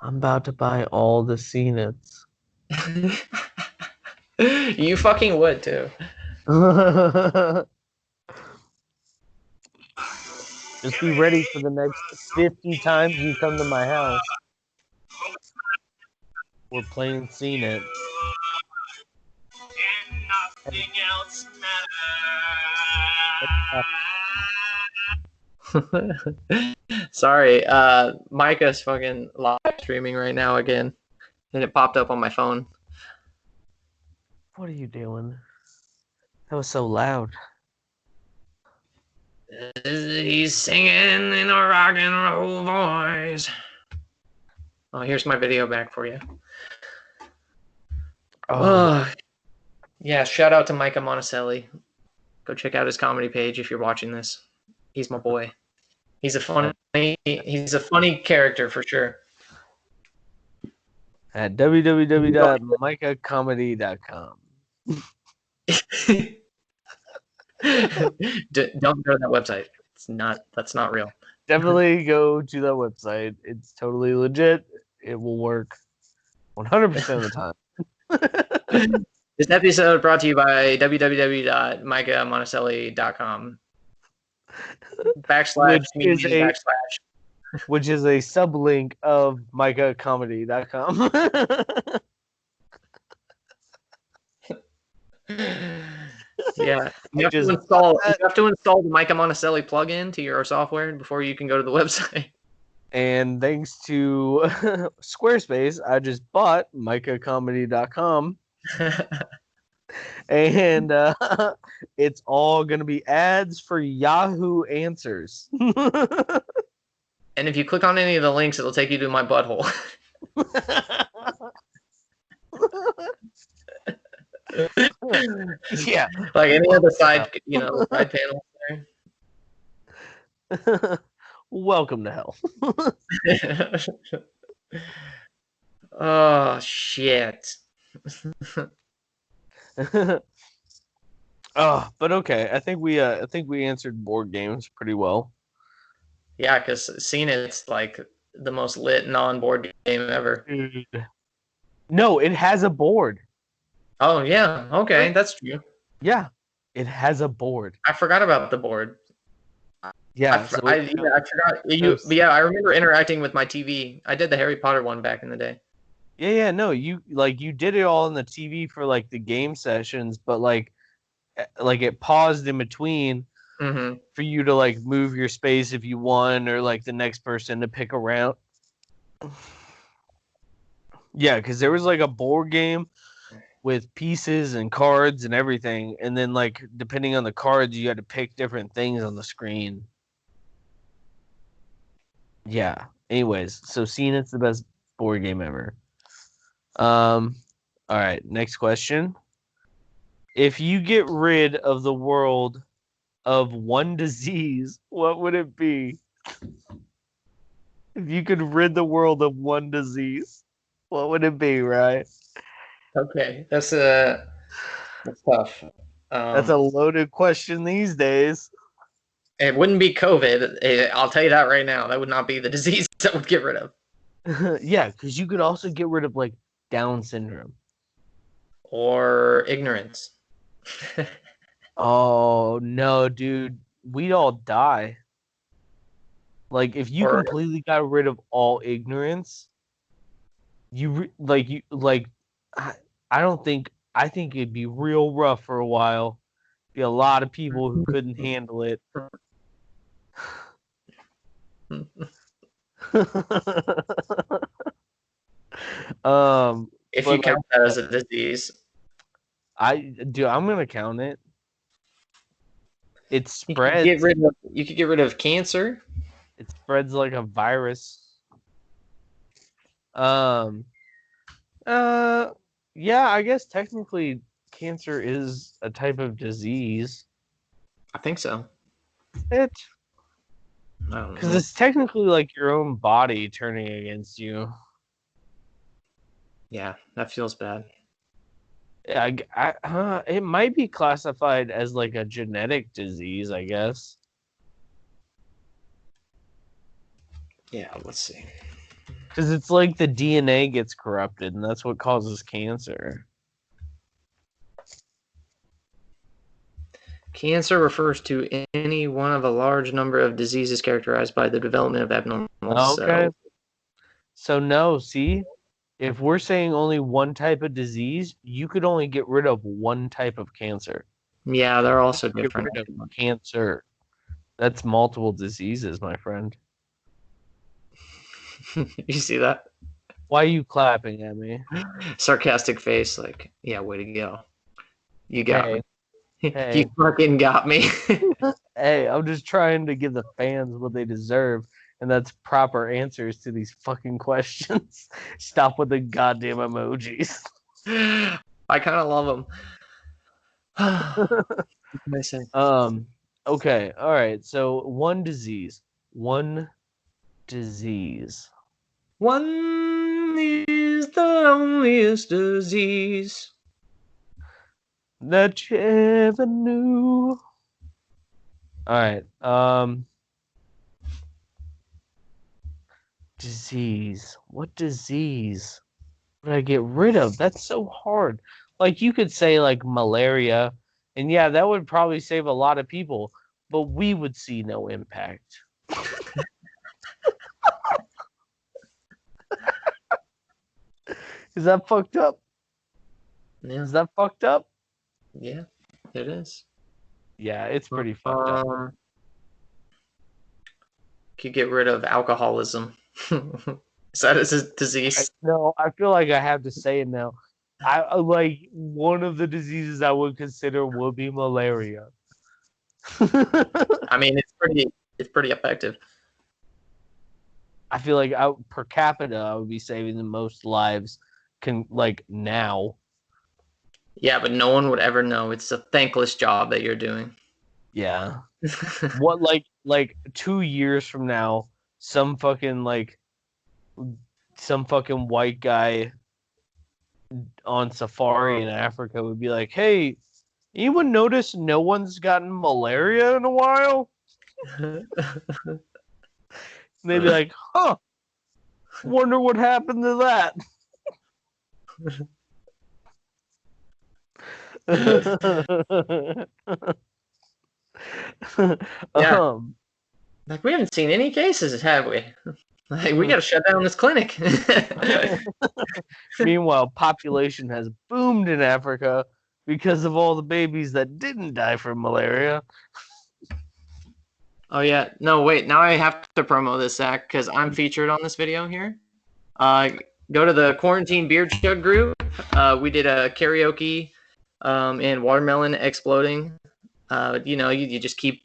Speaker 2: I'm about to buy all the Seen It's.
Speaker 1: You fucking would too.
Speaker 2: Just be ready for the next 50 times you come to my house. We're playing Seen It.
Speaker 1: And nothing else matters. Sorry, Micah's fucking live streaming right now again. And it popped up on my phone.
Speaker 2: What are you doing? That was so loud.
Speaker 1: He's singing in a rock and roll voice. Oh, here's my video back for you. Oh. Yeah, shout out to Micah Monticelli. Go check out his comedy page if you're watching this. He's my boy. He's a funny character for sure.
Speaker 2: At www.micahcomedy.com.
Speaker 1: Don't go to that website. That's not real.
Speaker 2: Definitely go to that website. It's totally legit. It will work 100% of the time.
Speaker 1: This episode brought to you by www.micahmonticelli.com /
Speaker 2: which is a sublink of micahcomedy.com.
Speaker 1: Yeah, you have to install the Micah Monticelli plugin to your software before you can go to the website.
Speaker 2: And thanks to Squarespace, I just bought micahcomedy.com. And it's all going to be ads for Yahoo Answers.
Speaker 1: And if you click on any of the links, it'll take you to my butthole.
Speaker 2: Yeah.
Speaker 1: Like any other side, side panel
Speaker 2: there. Welcome to hell.
Speaker 1: Oh, shit.
Speaker 2: But okay. I think we answered board games pretty well.
Speaker 1: Yeah, because Seen It's like the most lit non-board game ever.
Speaker 2: Dude. No, it has a board.
Speaker 1: Oh yeah, okay, that's true.
Speaker 2: Yeah, it has a board.
Speaker 1: I forgot about the board.
Speaker 2: Yeah,
Speaker 1: I forgot. I remember interacting with my TV. I did the Harry Potter one back in the day.
Speaker 2: Yeah, no, you did it all on the TV for like the game sessions, but like it paused in between for you to like move your space if you won, or like the next person to pick a round. Yeah, because there was like a board game with pieces and cards and everything, and then like depending on the cards, you had to pick different things on the screen. Yeah. Anyways, so Seen It's the best board game ever. All right, next question. If you get rid of the world of one disease, what would it be? If you could rid the world of one disease, what would it be, right?
Speaker 1: Okay, that's tough.
Speaker 2: That's a loaded question these days.
Speaker 1: It wouldn't be COVID. I'll tell you that right now. That would not be the disease that would get rid of.
Speaker 2: Yeah, because you could also get rid of like Down syndrome
Speaker 1: or ignorance.
Speaker 2: Oh no, dude, we'd all die. Like if you completely got rid of all ignorance, I think it'd be real rough for a while. Be a lot of people who couldn't handle it.
Speaker 1: If you count that as a disease,
Speaker 2: I'm gonna count it. It spreads.
Speaker 1: You could get rid of cancer.
Speaker 2: It spreads like a virus. Yeah, I guess technically cancer is a type of disease.
Speaker 1: I think so.
Speaker 2: I don't know. Because it's technically like your own body turning against you.
Speaker 1: Yeah, that feels bad.
Speaker 2: Yeah, it might be classified as like a genetic disease, I guess.
Speaker 1: Yeah, let's see.
Speaker 2: Because it's like the DNA gets corrupted, and that's what causes cancer.
Speaker 1: Cancer refers to any one of a large number of diseases characterized by the development of abnormal cells.
Speaker 2: So no, see? If we're saying only one type of disease, you could only get rid of one type of cancer.
Speaker 1: Yeah, they're also different.
Speaker 2: Get rid of cancer. That's multiple diseases, my friend.
Speaker 1: You see that?
Speaker 2: Why are you clapping at me?
Speaker 1: Sarcastic face, like, yeah, way to go. You got me.
Speaker 2: Hey.
Speaker 1: You fucking got me.
Speaker 2: Hey, I'm just trying to give the fans what they deserve, and that's proper answers to these fucking questions. Stop with the goddamn emojis.
Speaker 1: I kind of love them.
Speaker 2: Okay, all right. So one disease. One is
Speaker 1: the loneliest disease
Speaker 2: that you ever knew. All right. Disease. What disease would I get rid of? That's so hard. Like you could say like malaria, and yeah, that would probably save a lot of people, but we would see no impact. Is that fucked up?
Speaker 1: Yeah.
Speaker 2: Is that fucked up?
Speaker 1: Yeah, it is.
Speaker 2: Yeah, it's pretty fucked up.
Speaker 1: Could get rid of alcoholism. Is that a disease?
Speaker 2: No, I feel like I have to say it now. I like one of the diseases I would consider would be malaria.
Speaker 1: I mean, it's pretty effective.
Speaker 2: I feel like per capita, I would be saving the most lives. Now.
Speaker 1: Yeah, but no one would ever know. It's a thankless job that you're doing.
Speaker 2: Yeah. What like 2 years from now, some fucking white guy on safari in Africa would be like, "Hey, anyone notice no one's gotten malaria in a while?" And they'd be like, "Huh, wonder what happened to that."
Speaker 1: Yeah. Like we haven't seen any cases, have we? Like we got to shut down this clinic.
Speaker 2: Meanwhile, population has boomed in Africa because of all the babies that didn't die from malaria.
Speaker 1: Oh yeah, no wait. Now I have to promo this, Zach, because I'm featured on this video here. Go to the Quarantine Beer Chug group. We did a karaoke and watermelon exploding. You just keep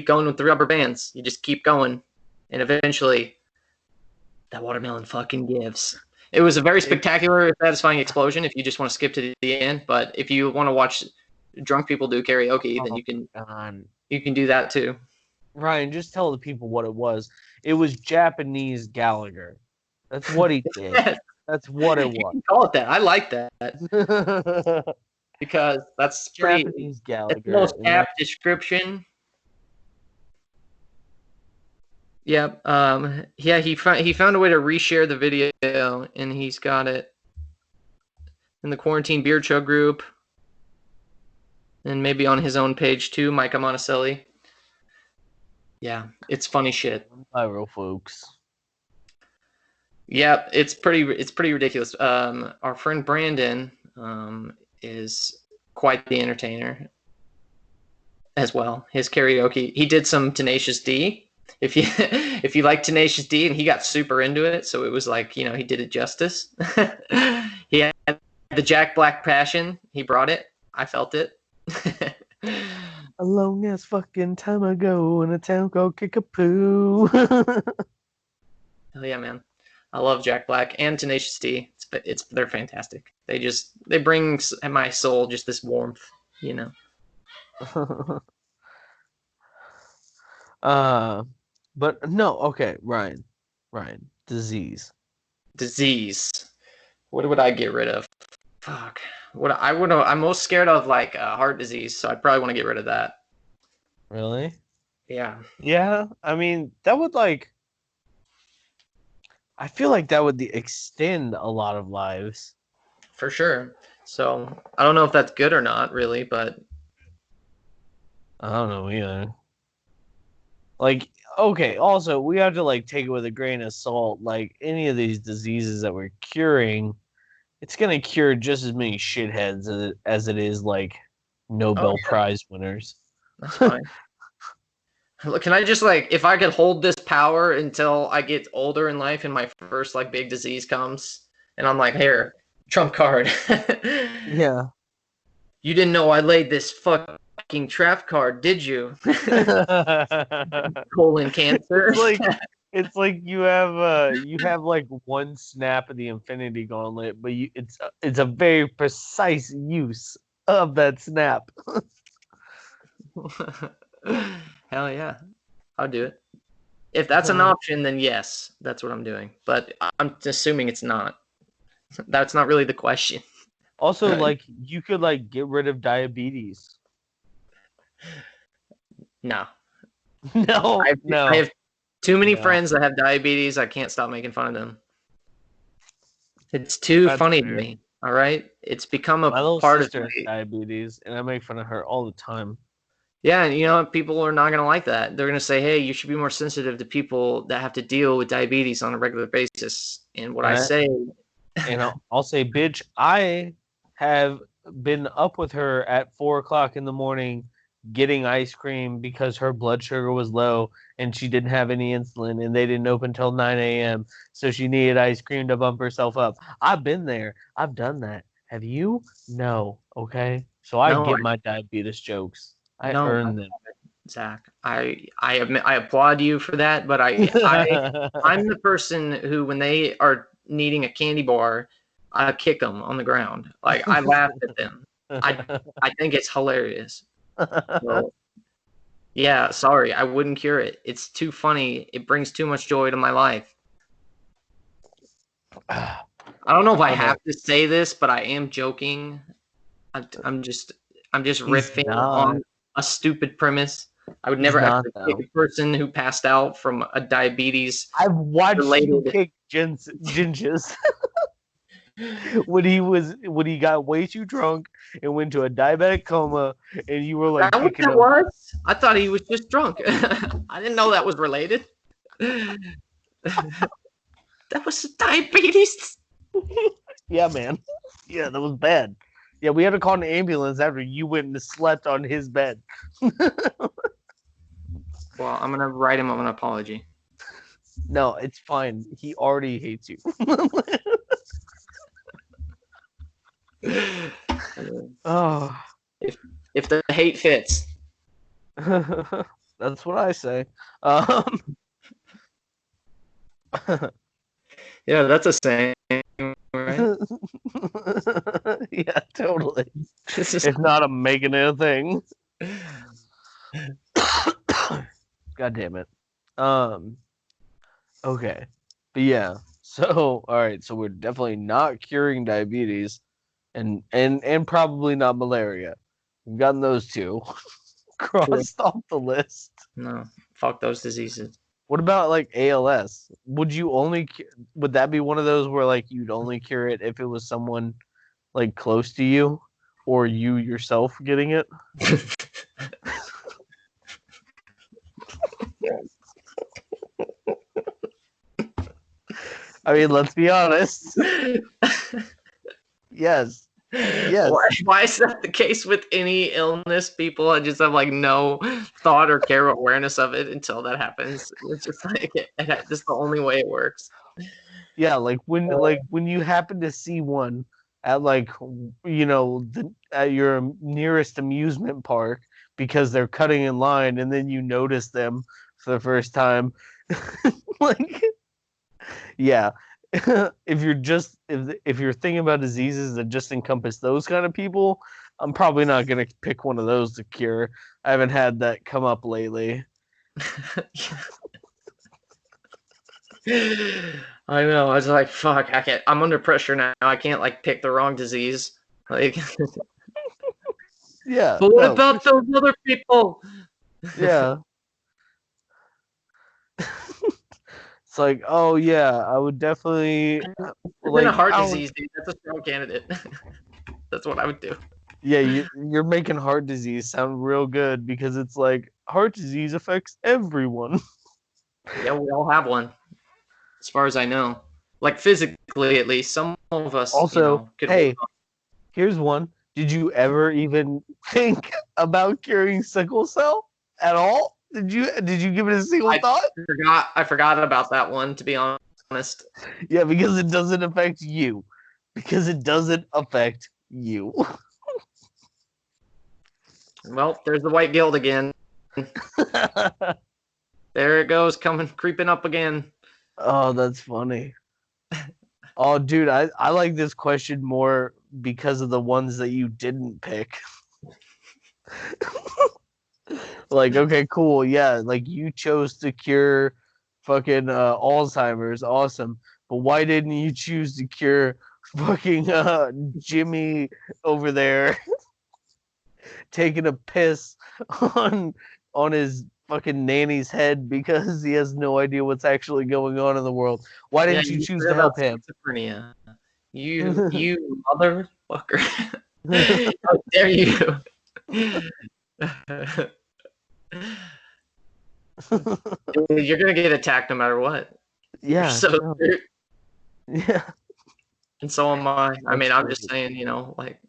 Speaker 1: going with the rubber bands. You just keep going, and eventually, that watermelon fucking gives. It was a very spectacular, satisfying explosion. If you just want to skip to the end, but if you want to watch drunk people do karaoke, then you can do that too.
Speaker 2: Ryan, just tell the people what it was. It was Japanese Gallagher. That's what he did. That's what it was.
Speaker 1: You can call it that. I like that. Because that's pretty
Speaker 2: Japanese Gallagher.
Speaker 1: It's the most apt description. Yep. Yeah, he found a way to reshare the video, and he's got it in the Quarantine Beer Chug group, and maybe on his own page too, Micah Monticelli. Yeah, it's funny shit.
Speaker 2: Viral, folks.
Speaker 1: Yeah, it's pretty ridiculous. Our friend Brandon is quite the entertainer as well. His karaoke, he did some Tenacious D. If you like Tenacious D, and he got super into it, so it was like, he did it justice. He had the Jack Black passion. He brought it. I felt it.
Speaker 2: A long ass fucking time ago in a town called Kickapoo.
Speaker 1: Hell yeah, man. I love Jack Black and Tenacious D. They're fantastic. They bring my soul just this warmth,
Speaker 2: But no, okay, Ryan, disease.
Speaker 1: What would I get rid of? Fuck. I'm most scared of heart disease, so I'd probably want to get rid of that.
Speaker 2: Really?
Speaker 1: Yeah.
Speaker 2: Yeah, I mean that would I feel like that would extend a lot of lives.
Speaker 1: For sure. So I don't know if that's good or not, really, but
Speaker 2: I don't know either. Like, okay, also, we have to, like, take it with a grain of salt. Like, any of these diseases that we're curing, it's going to cure just as many shitheads as it is, like, Nobel Prize winners.
Speaker 1: That's fine. Look, can I just, like, if I could hold this power until I get older in life and my first, like, big disease comes, and I'm like, here, trump card.
Speaker 2: Yeah.
Speaker 1: You didn't know I laid this fucking trap card, did you? Colon cancer.
Speaker 2: It's like you have like one snap of the Infinity Gauntlet, but it's a very precise use of that snap.
Speaker 1: Hell yeah, I'll do it. If that's an option, then yes, that's what I'm doing. But I'm assuming it's not. That's not really the question.
Speaker 2: Also, like, you could, like, get rid of diabetes.
Speaker 1: No.
Speaker 2: No.
Speaker 1: I have too many friends that have diabetes. I can't stop making fun of them. It's too funny to me. All right, it's become a part of me.
Speaker 2: Diabetes, and I make fun of her all the time.
Speaker 1: Yeah, and you know, people are not going to like that. They're going to say, hey, you should be more sensitive to people that have to deal with diabetes on a regular basis. And what I say...
Speaker 2: And I'll say, bitch, I have been up with her at 4 o'clock in the morning getting ice cream because her blood sugar was low and she didn't have any insulin and they didn't open until 9 a.m. So she needed ice cream to bump herself up. I've been there. I've done that. Have you? No. Okay. So I get my diabetes jokes. I earn them.
Speaker 1: Zach, I applaud you for that, but I'm the person who, when they are needing a candy bar, I kick them on the ground. Like, I laugh at them. I think it's hilarious. So, yeah, sorry, I wouldn't cure it. It's too funny. It brings too much joy to my life. I don't know if I have to say this, but I am joking. I'm just riffing on a stupid premise. I would never actually kick a person who passed out from a diabetes.
Speaker 2: I've watched you kick Ginges when he got way too drunk and went to a diabetic coma, and you were like,
Speaker 1: "That what that was?" I thought he was just drunk. I didn't know that was related. That was diabetes.
Speaker 2: Yeah, man. Yeah, that was bad. Yeah, we had to call an ambulance after you went and slept on his bed.
Speaker 1: Well, I'm gonna write him an apology.
Speaker 2: No, it's fine. He already hates you.
Speaker 1: Oh, if the hate fits.
Speaker 2: That's what I say.
Speaker 1: Yeah, that's a saying, right?
Speaker 2: Yeah, totally. If not, I'm making it a thing. God damn it. Okay. But yeah. So, all right. So we're definitely not curing diabetes, and probably not malaria. We've gotten those two crossed off the list.
Speaker 1: No, fuck those diseases.
Speaker 2: What about, like, ALS? Would that be one of those where, like, you'd only cure it if it was someone, like, close to you, or you yourself getting it? I mean, let's be honest. Yes.
Speaker 1: Why is that the case with any illness? People just have, like, no thought or care or awareness of it until that happens. It's just like it's just the only way it works.
Speaker 2: Yeah, like when you happen to see one at, like, you know, at your nearest amusement park because they're cutting in line, and then you notice them for the first time. Like, yeah. If you're thinking about diseases that just encompass those kind of people, I'm probably not gonna pick one of those to cure. I haven't had that come up lately.
Speaker 1: I know. I was like, fuck, I'm under pressure now. I can't, like, pick the wrong disease. Like,
Speaker 2: yeah.
Speaker 1: But what about those other people?
Speaker 2: Yeah. It's like, oh yeah, I would definitely.
Speaker 1: Like, a heart disease, dude. That's a strong candidate. That's what I would do.
Speaker 2: Yeah, you're making heart disease sound real good because it's like heart disease affects everyone.
Speaker 1: Yeah, we all have one, as far as I know. Like physically, at least, some of us,
Speaker 2: Also,
Speaker 1: could hold
Speaker 2: hey,
Speaker 1: on.
Speaker 2: here's one. Did you ever even think about curing sickle cell at all? Did you give it a single thought?
Speaker 1: I forgot about that one, to be honest.
Speaker 2: Yeah, because it doesn't affect you. Because it doesn't affect you.
Speaker 1: Well, there's the white guilt again. There it goes, creeping up again.
Speaker 2: Oh, that's funny. Oh, dude, I like this question more because of the ones that you didn't pick. Like, okay, cool, yeah, like you chose to cure fucking Alzheimer's, awesome. But why didn't you choose to cure fucking Jimmy over there taking a piss on his fucking nanny's head because he has no idea what's actually going on in the world? Why didn't you choose to help him?
Speaker 1: Schizophrenia. You motherfucker. How dare you? Dude, you're gonna get attacked no matter what.
Speaker 2: Yeah. Yeah.
Speaker 1: And so am I. I mean, I'm just saying, like.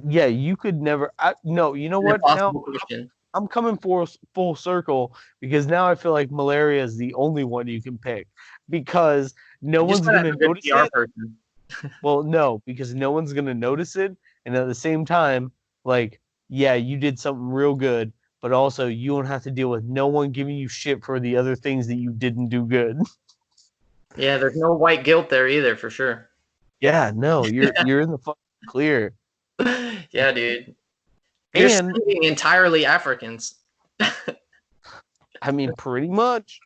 Speaker 2: Yeah, you could never. No, you know what? Now I'm coming full circle because now I feel like malaria is the only one you can pick because no one's gonna notice it.
Speaker 1: Person.
Speaker 2: Well, no, because no one's gonna notice it, and at the same time, like, yeah, you did something real good, but also you don't have to deal with no one giving you shit for the other things that you didn't do good.
Speaker 1: Yeah, there's no white guilt there either, for sure.
Speaker 2: Yeah, no, you're in the fucking clear.
Speaker 1: Yeah, dude. You're studying entirely Africans.
Speaker 2: I mean, pretty much.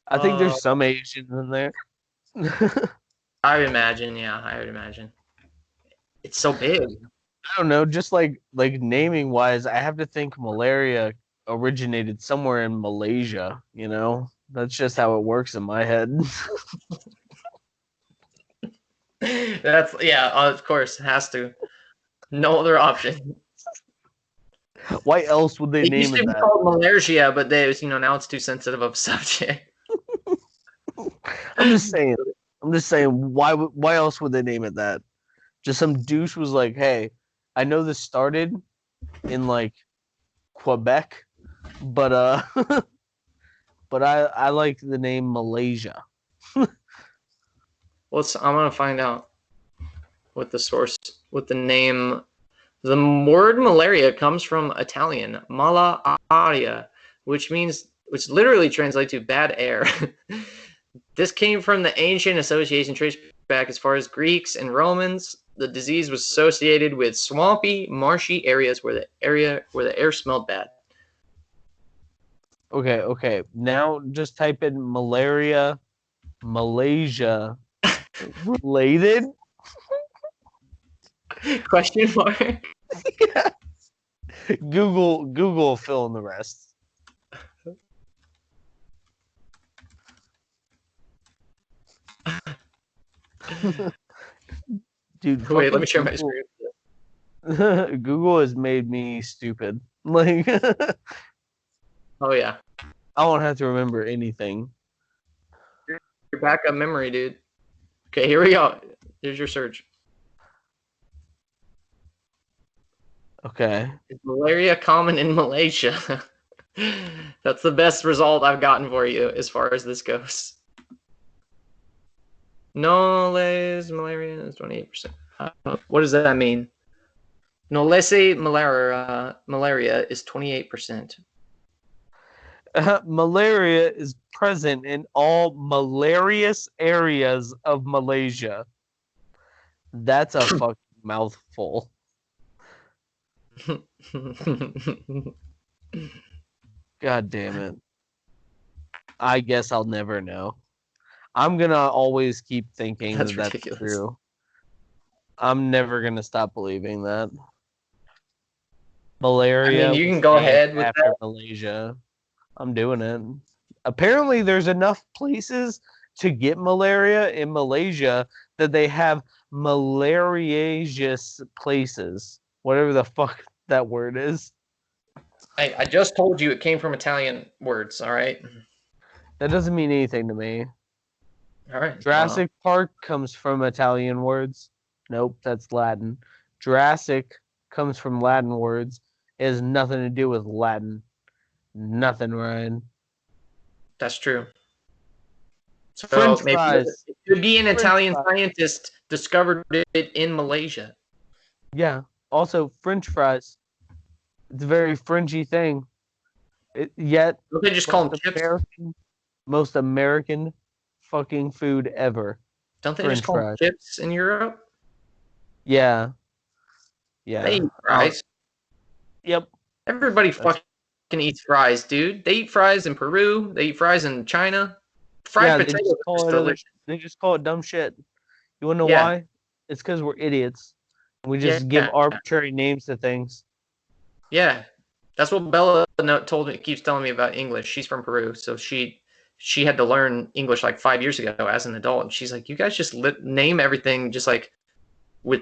Speaker 2: I think there's some Asians in there.
Speaker 1: I would imagine, yeah, I would imagine. It's so big.
Speaker 2: I don't know, just like naming wise, I have to think malaria originated somewhere in Malaysia, That's just how it works in my head.
Speaker 1: That's of course, it has to. No other option.
Speaker 2: Why else would they name it that?
Speaker 1: Called malaria, but now it's too sensitive of a subject.
Speaker 2: I'm just saying. Why else would they name it that? Just some douche was like, "Hey, I know this started in like Quebec, but but I like the name Malaysia."
Speaker 1: I'm gonna find out what the source, what the name. The word malaria comes from Italian malaria, which literally translates to bad air. This came from the ancient association traced back as far as Greeks and Romans. The disease was associated with swampy, marshy areas where the air smelled bad.
Speaker 2: Okay. Now just type in malaria, Malaysia related.
Speaker 1: Question mark.
Speaker 2: Yeah. Google fill in the rest. Dude,
Speaker 1: wait, let me share my screen.
Speaker 2: Google has made me stupid. Like,
Speaker 1: oh yeah,
Speaker 2: I won't have to remember anything.
Speaker 1: Your backup memory, dude. Okay, here we go. Here's your search.
Speaker 2: Okay.
Speaker 1: Is malaria common in Malaysia? That's the best result I've gotten for you as far as this goes. Knowledge malaria is 28%. What does that mean? Knowledge malaria is 28%.
Speaker 2: Malaria is present in all malarious areas of Malaysia. That's a fucking mouthful. God damn it. I guess I'll never know. I'm going to always keep thinking that's true. I'm never going to stop believing that. Malaria.
Speaker 1: I mean, you can go ahead with
Speaker 2: after that. Malaysia. I'm doing it. Apparently, there's enough places to get malaria in Malaysia that they have malariaceous places, whatever the fuck that word is.
Speaker 1: I just told you it came from Italian words, all right?
Speaker 2: That doesn't mean anything to me.
Speaker 1: All right.
Speaker 2: Jurassic Park comes from Italian words. Nope, that's Latin. Jurassic comes from Latin words. It has nothing to do with Latin. Nothing, Ryan.
Speaker 1: That's true. So
Speaker 2: French
Speaker 1: maybe
Speaker 2: fries.
Speaker 1: it could be an Italian scientist discovered it in Malaysia.
Speaker 2: Yeah. Also, French fries. It's a very Frenchy thing. Yet,
Speaker 1: don't they just call them chips?
Speaker 2: Most American fucking food ever.
Speaker 1: Don't they just call them chips in Europe?
Speaker 2: Yeah. Yeah.
Speaker 1: They eat fries.
Speaker 2: Yep.
Speaker 1: Everybody fucking eats fries, dude. They eat fries in Peru. They eat fries in China. Fried potatoes are delicious.
Speaker 2: They just call it dumb shit. You want to know why? It's because we're idiots. We just give arbitrary names to things.
Speaker 1: Yeah. That's what Bella keeps telling me about English. She's from Peru, so she had to learn English like 5 years ago as an adult. And she's like, you guys just name everything just like with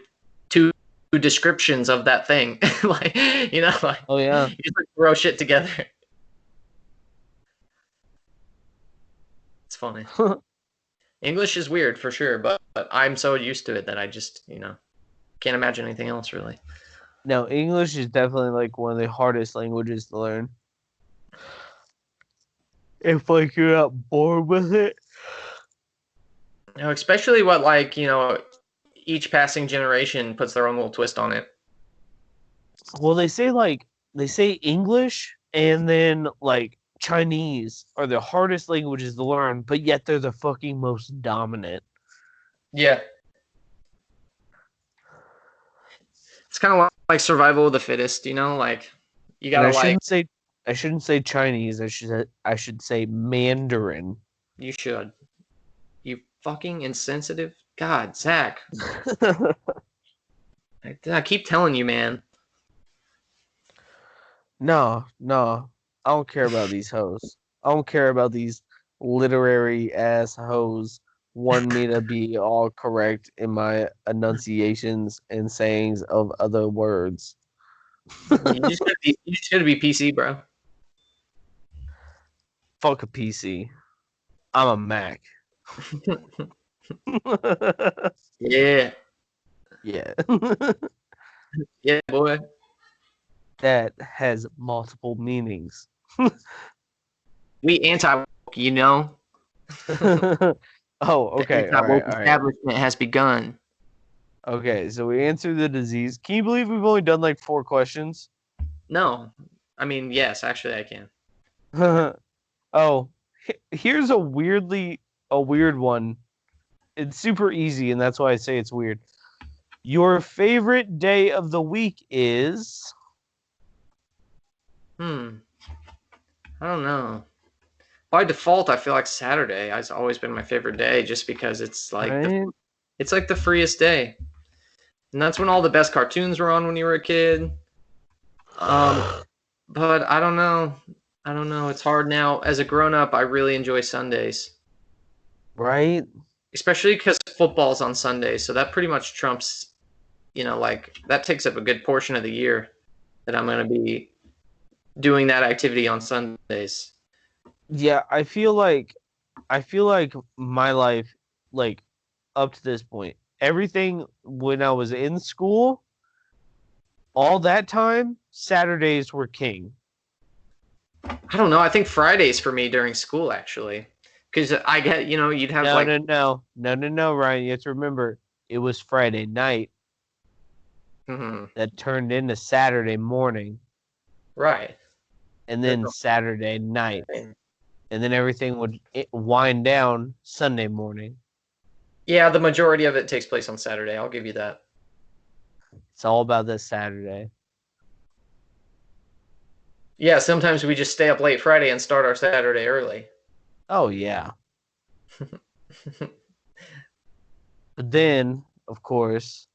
Speaker 1: two descriptions of that thing. Like, you know, like,
Speaker 2: oh yeah,
Speaker 1: you just like throw shit together. It's funny. English is weird for sure, but I'm so used to it that I just, can't imagine anything else really.
Speaker 2: No, English is definitely like one of the hardest languages to learn. If like you're not bored with it.
Speaker 1: Especially what each passing generation puts their own little twist on it.
Speaker 2: Well, they say English and then like Chinese are the hardest languages to learn, but yet they're the fucking most dominant.
Speaker 1: Yeah. It's kind of like survival of the fittest, like you gotta
Speaker 2: I shouldn't say Chinese. I should say Mandarin.
Speaker 1: You should. You fucking insensitive. God, Zach. I keep telling you, man.
Speaker 2: No. I don't care about these hoes. I don't care about these literary ass hoes want me to be all correct in my enunciations and sayings of other words.
Speaker 1: You just gotta be PC, bro.
Speaker 2: Fuck a PC. I'm a Mac.
Speaker 1: Yeah.
Speaker 2: Yeah.
Speaker 1: Yeah, boy.
Speaker 2: That has multiple meanings.
Speaker 1: We anti-woke,
Speaker 2: Oh, okay.
Speaker 1: The anti-woke establishment has begun.
Speaker 2: Okay, so we answered the disease. Can you believe we've only done like 4 questions?
Speaker 1: No. I mean, yes, actually I can.
Speaker 2: Oh, here's a weird one. It's super easy, and that's why I say it's weird. Your favorite day of the week is?
Speaker 1: I don't know. By default, I feel like Saturday has always been my favorite day, just because it's like it's like the freest day, and that's when all the best cartoons were on when you were a kid. But I don't know. It's hard now. As a grown-up, I really enjoy Sundays.
Speaker 2: Right?
Speaker 1: Especially because football's on Sundays, so that pretty much trumps, that takes up a good portion of the year that I'm going to be doing that activity on Sundays.
Speaker 2: Yeah, I feel like my life, like, up to this point, everything when I was in school, all that time, Saturdays were king.
Speaker 1: I don't know. I think Fridays for me during school, actually. Because I get, you'd have
Speaker 2: No, Ryan. You have to remember, it was Friday night that turned into Saturday morning.
Speaker 1: Right.
Speaker 2: And then Saturday night. And then everything would wind down Sunday morning.
Speaker 1: Yeah, the majority of it takes place on Saturday. I'll give you that.
Speaker 2: It's all about this Saturday.
Speaker 1: Yeah, sometimes we just stay up late Friday and start our Saturday early.
Speaker 2: Oh, yeah. But then, of course,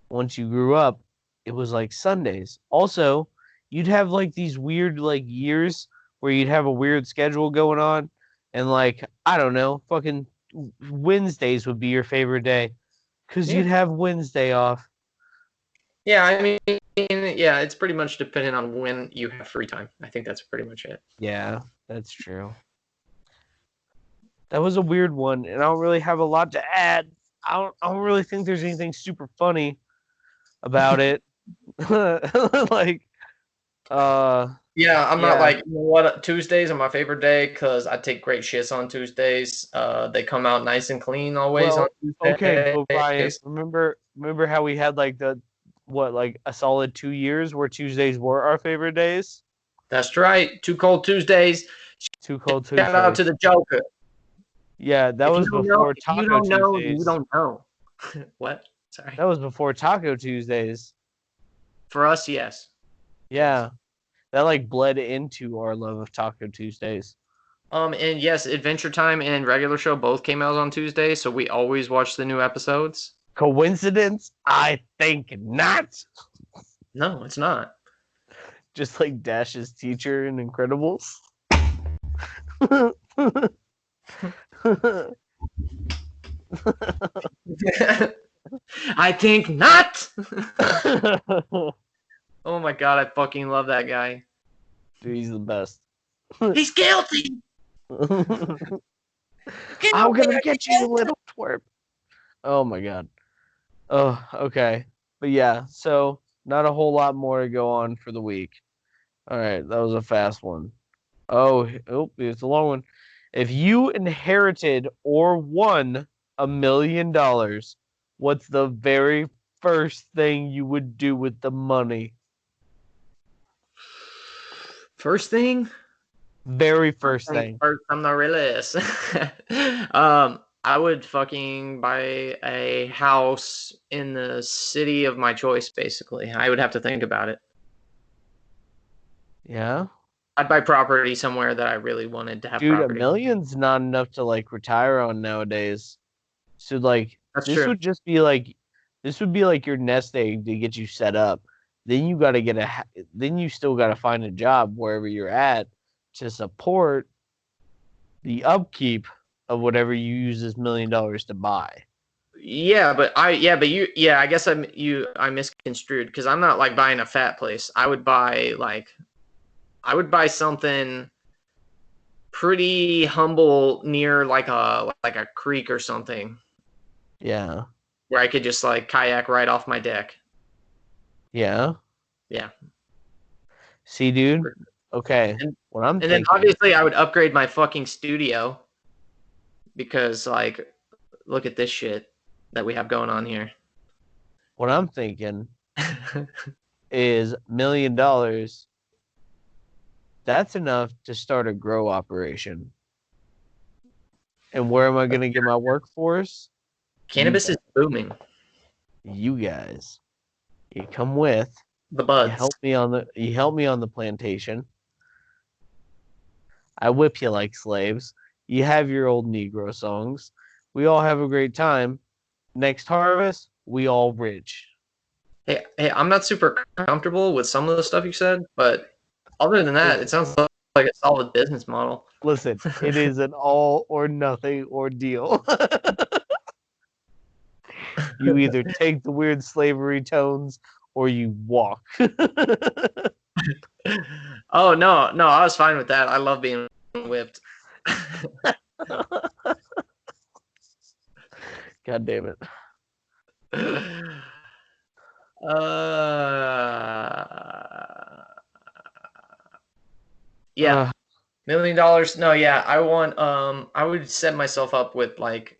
Speaker 2: once you grew up, it was like Sundays. Also, you'd have like these weird like years where you'd have a weird schedule going on, and like I don't know, fucking Wednesdays would be your favorite day because you'd have Wednesday off.
Speaker 1: Yeah, I mean, yeah, it's pretty much dependent on when you have free time. I think that's pretty much it.
Speaker 2: Yeah, that's true. That was a weird one, and I don't really have a lot to add. I don't really think there's anything super funny about it. Like,
Speaker 1: yeah, I'm not like, you know what, Tuesdays are my favorite day because I take great shits on Tuesdays. They come out nice and clean always on Tuesdays.
Speaker 2: Okay, but Brian, remember how we had like like a solid 2 years where Tuesdays were our favorite days?
Speaker 1: That's right. Too Cold Tuesdays.
Speaker 2: Too Cold Tuesdays.
Speaker 1: Shout out to the Joker.
Speaker 2: Yeah, that was before Taco Tuesdays.
Speaker 1: You don't know. What? Sorry.
Speaker 2: That was before Taco Tuesdays.
Speaker 1: For us, yes.
Speaker 2: Yeah. That like bled into our love of Taco Tuesdays.
Speaker 1: And yes, Adventure Time and Regular Show both came out on Tuesday, so we always watch the new episodes.
Speaker 2: Coincidence? I think not.
Speaker 1: No, it's not.
Speaker 2: Just like Dash's teacher in Incredibles.
Speaker 1: I think not. Oh my god, I fucking love that guy.
Speaker 2: Dude, he's the best.
Speaker 1: He's guilty.
Speaker 2: I'm gonna get you, little twerp. Oh my god. Oh, okay. But yeah, so not a whole lot more to go on for the week. All right, that was a fast one. Oh, it's a long one. If you inherited or won $1 million, what's the very first thing you would do with the money?
Speaker 1: First thing?
Speaker 2: Very first thing.
Speaker 1: First on the list. I would fucking buy a house in the city of my choice, basically. I would have to think about it.
Speaker 2: Yeah?
Speaker 1: I'd buy property somewhere that I really wanted to have.
Speaker 2: Dude,
Speaker 1: property.
Speaker 2: $1 million's not enough to like retire on nowadays. So like
Speaker 1: That's
Speaker 2: this
Speaker 1: true.
Speaker 2: would just be like your nest egg to get you set up. Then you got to then you still got to find a job wherever you're at to support the upkeep of whatever you use this $1 million to buy.
Speaker 1: I guess I misconstrued because I'm not like buying a fat place. I would buy something pretty humble near like a creek or something.
Speaker 2: Yeah.
Speaker 1: Where I could just like kayak right off my deck.
Speaker 2: Yeah.
Speaker 1: Yeah.
Speaker 2: See, dude. Okay.
Speaker 1: Then obviously I would upgrade my fucking studio because like, look at this shit that we have going on here.
Speaker 2: What I'm thinking is $1 million. That's enough to start a grow operation. And where am I going to get my workforce?
Speaker 1: Cannabis is booming.
Speaker 2: You guys, you come with
Speaker 1: the buds.
Speaker 2: You help me on the plantation. I whip you like slaves. You have your old Negro songs. We all have a great time. Next harvest, we all rich.
Speaker 1: Hey, I'm not super comfortable with some of the stuff you said, but other than that, it sounds like a solid business model.
Speaker 2: Listen, it is an all or nothing ordeal. You either take the weird slavery tones or you walk.
Speaker 1: Oh, no, I was fine with that. I love being whipped.
Speaker 2: God damn it.
Speaker 1: Yeah. $1 million. No, yeah. I would set myself up with like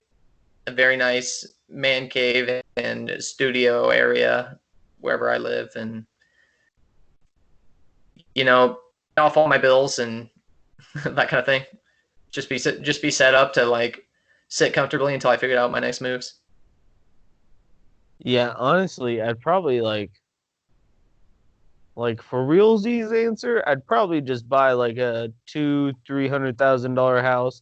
Speaker 1: a very nice man cave and studio area wherever I live, and off all my bills and that kind of thing. Just be set up to like sit comfortably until I figured out my next moves.
Speaker 2: Yeah, honestly, I'd probably like for realsies answer, I'd probably just buy like a $200,000-$300,000 house,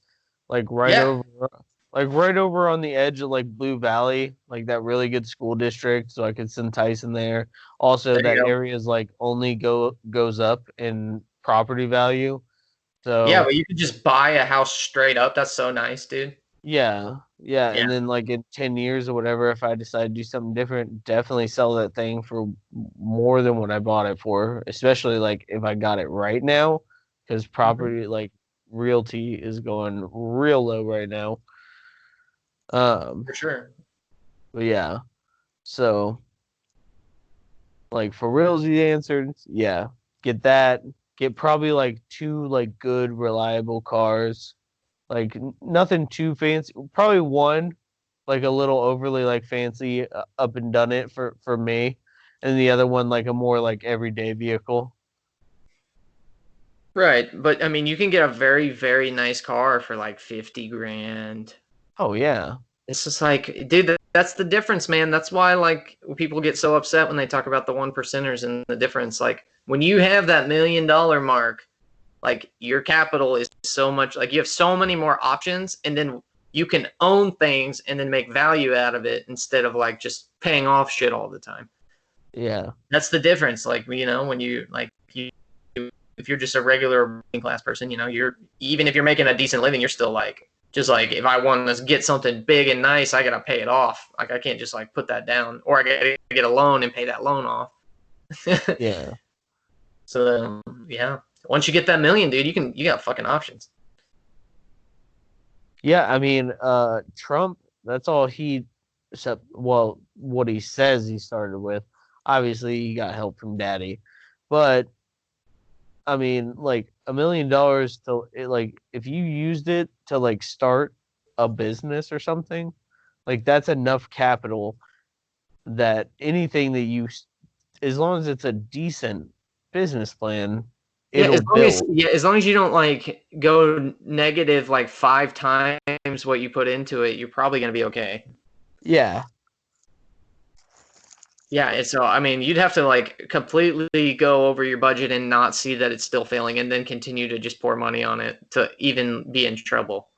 Speaker 2: like right over on the edge of like Blue Valley, like that really good school district, so I could send Tyson there. Also, that area is like only goes up in property value. So
Speaker 1: yeah, but you could just buy a house straight up. That's so nice, dude.
Speaker 2: Yeah. And then like in 10 years or whatever, if I decide to do something different, definitely sell that thing for more than what I bought it for. Especially like if I got it right now, because property like realty is going real low right now.
Speaker 1: For sure.
Speaker 2: But yeah, so like for realty answers, yeah, get that. Get probably like 2 like good reliable cars. Like nothing too fancy. Probably one, like a little overly like fancy up and done it for me, and the other one like a more like everyday vehicle.
Speaker 1: Right, but I mean, you can get a very, very nice car for like 50 grand.
Speaker 2: Oh yeah.
Speaker 1: It's just like, dude, that's the difference, man. That's why like people get so upset when they talk about the 1%ers and the difference. Like when you have that $1 million mark, like your capital is so much, like you have so many more options, and then you can own things and then make value out of it instead of like just paying off shit all the time.
Speaker 2: Yeah.
Speaker 1: That's the difference. Like, you know, when you like you if you're just a regular working class person, you know, you're even if you're making a decent living, you're still like just like if I want to get something big and nice, I gotta pay it off. Like I can't just like put that down, or I gotta get a loan and pay that loan off.
Speaker 2: Yeah.
Speaker 1: So yeah, once you get that $1 million, dude, you got fucking options.
Speaker 2: Yeah, I mean, Trump, that's all he except well, what he says he started with. Obviously, he got help from daddy. But I mean, like $1 million to like if you used it to like start a business or something, like that's enough capital that anything that you, as long as it's a decent business plan, it'll build.
Speaker 1: As long as you don't like go negative like 5 times what you put into it, you're probably gonna be okay.
Speaker 2: Yeah.
Speaker 1: Yeah, so I mean, you'd have to like completely go over your budget and not see that it's still failing, and then continue to just pour money on it to even be in trouble.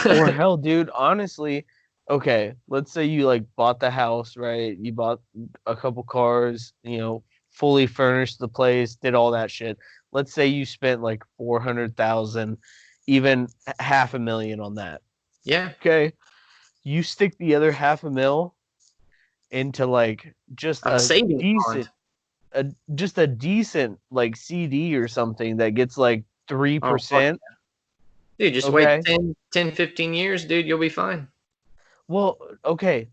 Speaker 2: Or hell, dude, honestly, okay, let's say you like bought the house, right? You bought a couple cars, you know, fully furnished the place, did all that shit. Let's say you spent like 400,000, even half a million on that.
Speaker 1: Yeah.
Speaker 2: Okay. You stick the other half a mil into like just
Speaker 1: a savings
Speaker 2: decent just a decent like CD or something that gets like 3%.
Speaker 1: Oh, dude, just wait 10, 15 years, dude, you'll be fine.
Speaker 2: Well, okay.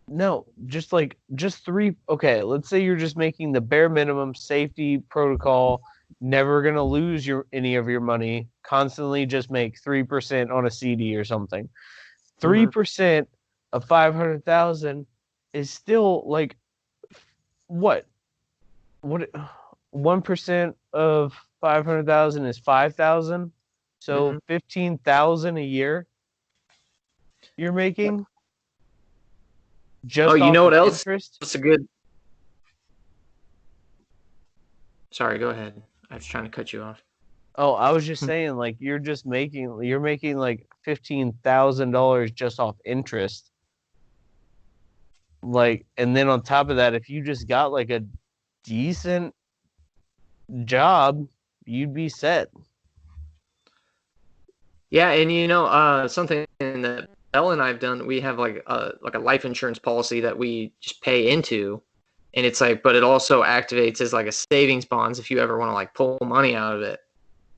Speaker 2: No, just 3. Okay, let's say you're just making the bare minimum safety protocol, never gonna lose any of your money, constantly just make 3% on a CD or something. 3% of 500,000 is still like what 1% of 500,000 is 5,000, so 15,000 a year you're making. Just
Speaker 1: you know what else?
Speaker 2: Interest?
Speaker 1: That's a good. Sorry, go ahead. I was trying to cut you off.
Speaker 2: Oh, I was just saying, like you're making like $15,000 just off interest. Like, and then on top of that, if you just got like a decent job, you'd be set.
Speaker 1: Yeah, and you know, something that Elle and I've done, we have like a life insurance policy that we just pay into, and it's like, but it also activates as like a savings bonds if you ever want to like pull money out of it.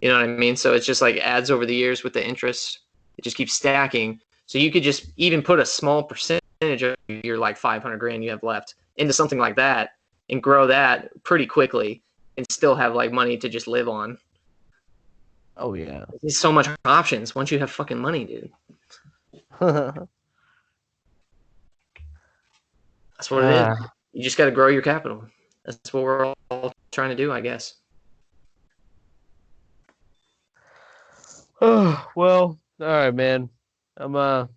Speaker 1: You know what I mean? So it's just like adds over the years with the interest. It just keeps stacking. So you could just even put a small percentage of your like 500 grand you have left into something like that and grow that pretty quickly and still have like money to just live on.
Speaker 2: Oh yeah.
Speaker 1: There's so much options once you have fucking money, dude. That's what it is. You just got to grow your capital. That's what we're all trying to do, I guess.
Speaker 2: Oh, well, all right, man. I'm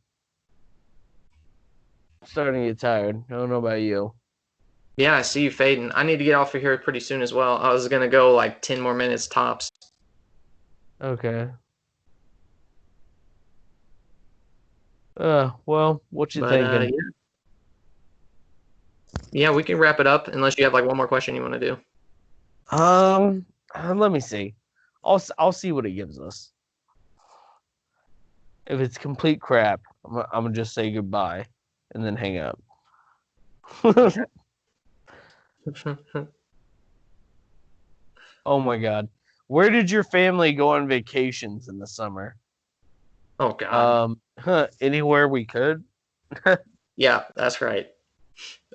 Speaker 2: starting to get tired. I don't know about you.
Speaker 1: Yeah, I see you fading. I need to get off of here pretty soon as well. I was gonna go like 10 more minutes tops.
Speaker 2: Okay. Well, what you thinking?
Speaker 1: Yeah, we can wrap it up unless you have like one more question you want to do.
Speaker 2: Let me see. I'll see what it gives us. If it's complete crap, I'm gonna just say goodbye and then hang up. Oh my God. Where did your family go on vacations in the summer?
Speaker 1: Oh God.
Speaker 2: Anywhere we could.
Speaker 1: Yeah, that's right.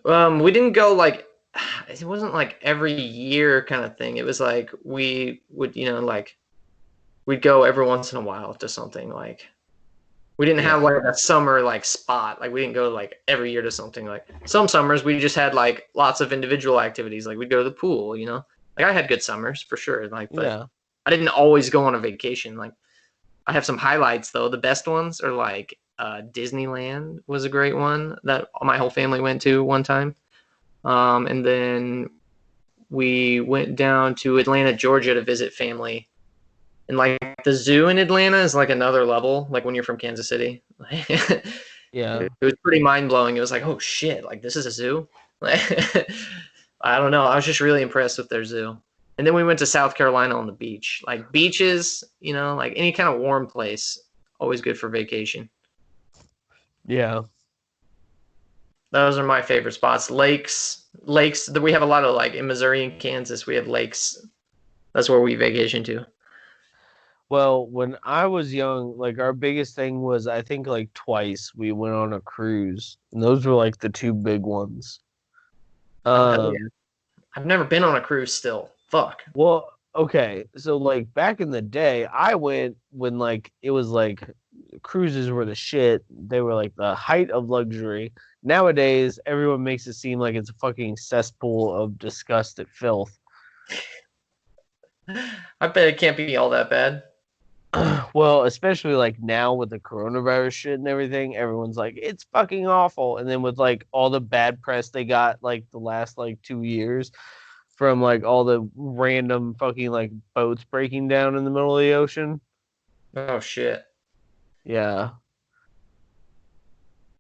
Speaker 1: We didn't go like it wasn't like every year kind of thing. It was like we would, like we'd go every once in a while to something like we didn't have like a summer like spot. Like we didn't go like every year to something. Like some summers we just had like lots of individual activities. Like we'd go to the pool, Like I had good summers for sure. Like but I didn't always go on a vacation. Like I have some highlights though. The best ones are like Disneyland was a great one that my whole family went to one time. And then we went down to Atlanta, Georgia to visit family. And like the zoo in Atlanta is like another level, like when you're from Kansas City.
Speaker 2: Yeah.
Speaker 1: It was pretty mind blowing. It was like, oh shit, like this is a zoo? I don't know. I was just really impressed with their zoo. And then we went to South Carolina on the beach. Like beaches, like any kind of warm place, always good for vacation.
Speaker 2: Yeah.
Speaker 1: Those are my favorite spots. Lakes. We have a lot of like in Missouri and Kansas. We have lakes. That's where we vacation to.
Speaker 2: Well, when I was young, like our biggest thing was I think like twice we went on a cruise, and those were like the two big ones.
Speaker 1: I've never been on a cruise still. Fuck.
Speaker 2: Well, okay, so like back in the day, I went when like it was like cruises were the shit. They were like the height of luxury. Nowadays, everyone makes it seem like it's a fucking cesspool of disgusted filth.
Speaker 1: I bet it can't be all that bad.
Speaker 2: Well, especially like now with the coronavirus shit and everything, everyone's like, it's fucking awful. And then with like all the bad press they got like the last like 2 years from like all the random fucking like boats breaking down in the middle of the ocean.
Speaker 1: Oh shit.
Speaker 2: Yeah.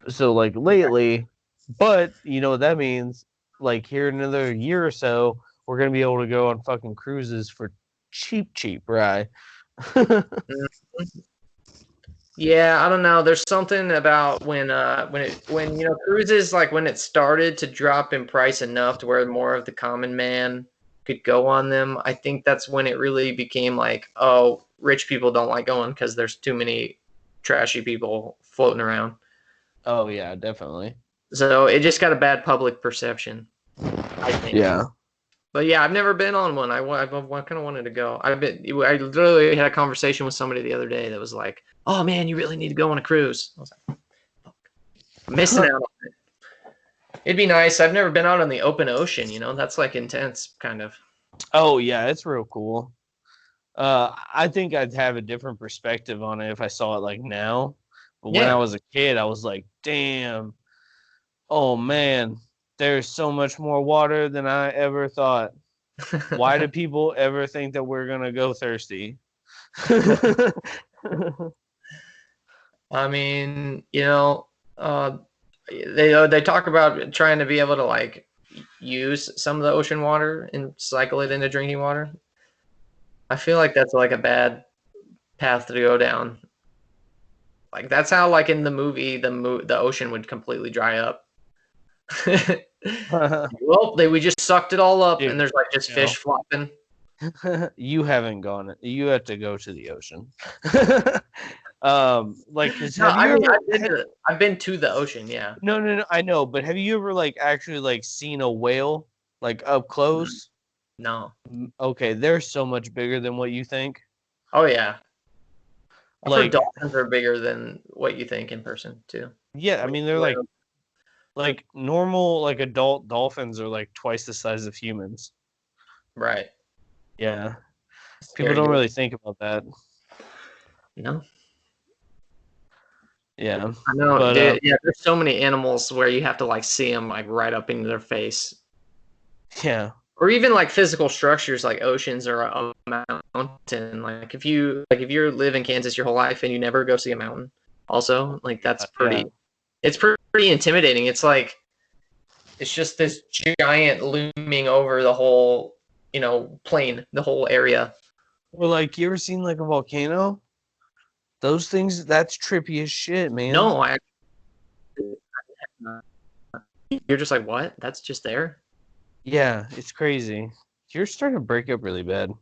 Speaker 2: So like lately, but you know what that means? Like here in another year or so, we're gonna be able to go on fucking cruises for cheap, right?
Speaker 1: Yeah, I don't know. There's something about when cruises like when it started to drop in price enough to where more of the common man could go on them. I think that's when it really became like, oh, rich people don't like going because there's too many trashy people floating around.
Speaker 2: Oh yeah, definitely.
Speaker 1: So it just got a bad public perception, I think.
Speaker 2: Yeah.
Speaker 1: But yeah, I've never been on one. I kind of wanted to go. I literally had a conversation with somebody the other day that was like, "Oh man, you really need to go on a cruise." I was like, "Fuck, I'm missing out on it." It'd be nice. I've never been out on the open ocean. That's like intense, kind of.
Speaker 2: Oh yeah, it's real cool. I think I'd have a different perspective on it if I saw it like now. But when I was a kid, I was like, "Damn, oh man." There's so much more water than I ever thought. Why do people ever think that we're gonna go thirsty?
Speaker 1: I mean, they talk about trying to be able to like use some of the ocean water and cycle it into drinking water. I feel like that's like a bad path to go down. Like that's how like in the movie the ocean would completely dry up. Well, we just sucked it all up, and there's like just fish flopping.
Speaker 2: You haven't gone. You have to go to the ocean. Like,
Speaker 1: I've been to the ocean. Yeah.
Speaker 2: No. I know, but have you ever like actually like seen a whale like up close?
Speaker 1: No.
Speaker 2: Okay, they're so much bigger than what you think.
Speaker 1: Oh yeah.
Speaker 2: Like
Speaker 1: dolphins are bigger than what you think in person too.
Speaker 2: Yeah, I mean they're like normal like adult dolphins are like twice the size of humans.
Speaker 1: Right.
Speaker 2: Yeah. People don't really think about that.
Speaker 1: No.
Speaker 2: Yeah.
Speaker 1: I know. But, there's so many animals where you have to like see them like right up into their face.
Speaker 2: Yeah.
Speaker 1: Or even like physical structures like oceans or a mountain. Like if you live in Kansas your whole life and you never go see a mountain, also like that's pretty. Yeah. It's pretty intimidating. It's like it's just this giant looming over the whole plain, the whole area.
Speaker 2: Or like, you ever seen like a volcano? Those things, that's trippy as shit, man.
Speaker 1: No, you're just like, what? That's just there?
Speaker 2: Yeah, it's crazy. You're starting to break up really bad.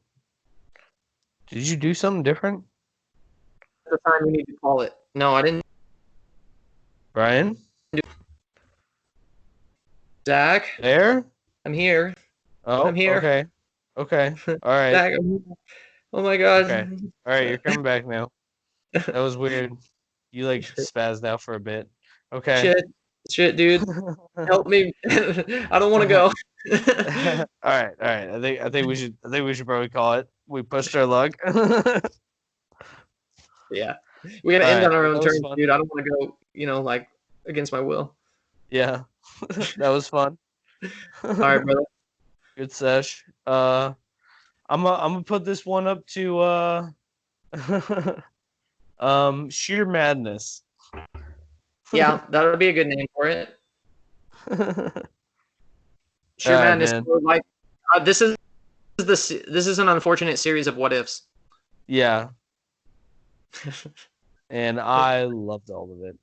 Speaker 2: Did you do something different?
Speaker 1: The time you need to call it. No, I didn't.
Speaker 2: Brian?
Speaker 1: Zach?
Speaker 2: There?
Speaker 1: I'm here.
Speaker 2: Oh,
Speaker 1: I'm here.
Speaker 2: Okay. Okay. All right.
Speaker 1: Zach, oh my god.
Speaker 2: Okay. All right, you're coming back now. That was weird. You like spazzed out for a bit. Okay.
Speaker 1: Shit, dude. Help me. I don't want to go.
Speaker 2: All right. I think we should probably call it. We pushed our luck.
Speaker 1: Yeah. We gotta end on our own terms,
Speaker 2: fun.
Speaker 1: dude. I don't want to go, like against my will.
Speaker 2: Yeah. That was fun.
Speaker 1: All right, brother.
Speaker 2: Good sesh. I'm gonna put this one up to sheer madness.
Speaker 1: Yeah, that would be a good name for it. Sheer madness. Like this is an unfortunate series of what ifs.
Speaker 2: Yeah. And I loved all of it.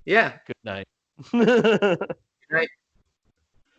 Speaker 1: Yeah.
Speaker 2: Good night.
Speaker 1: Good night.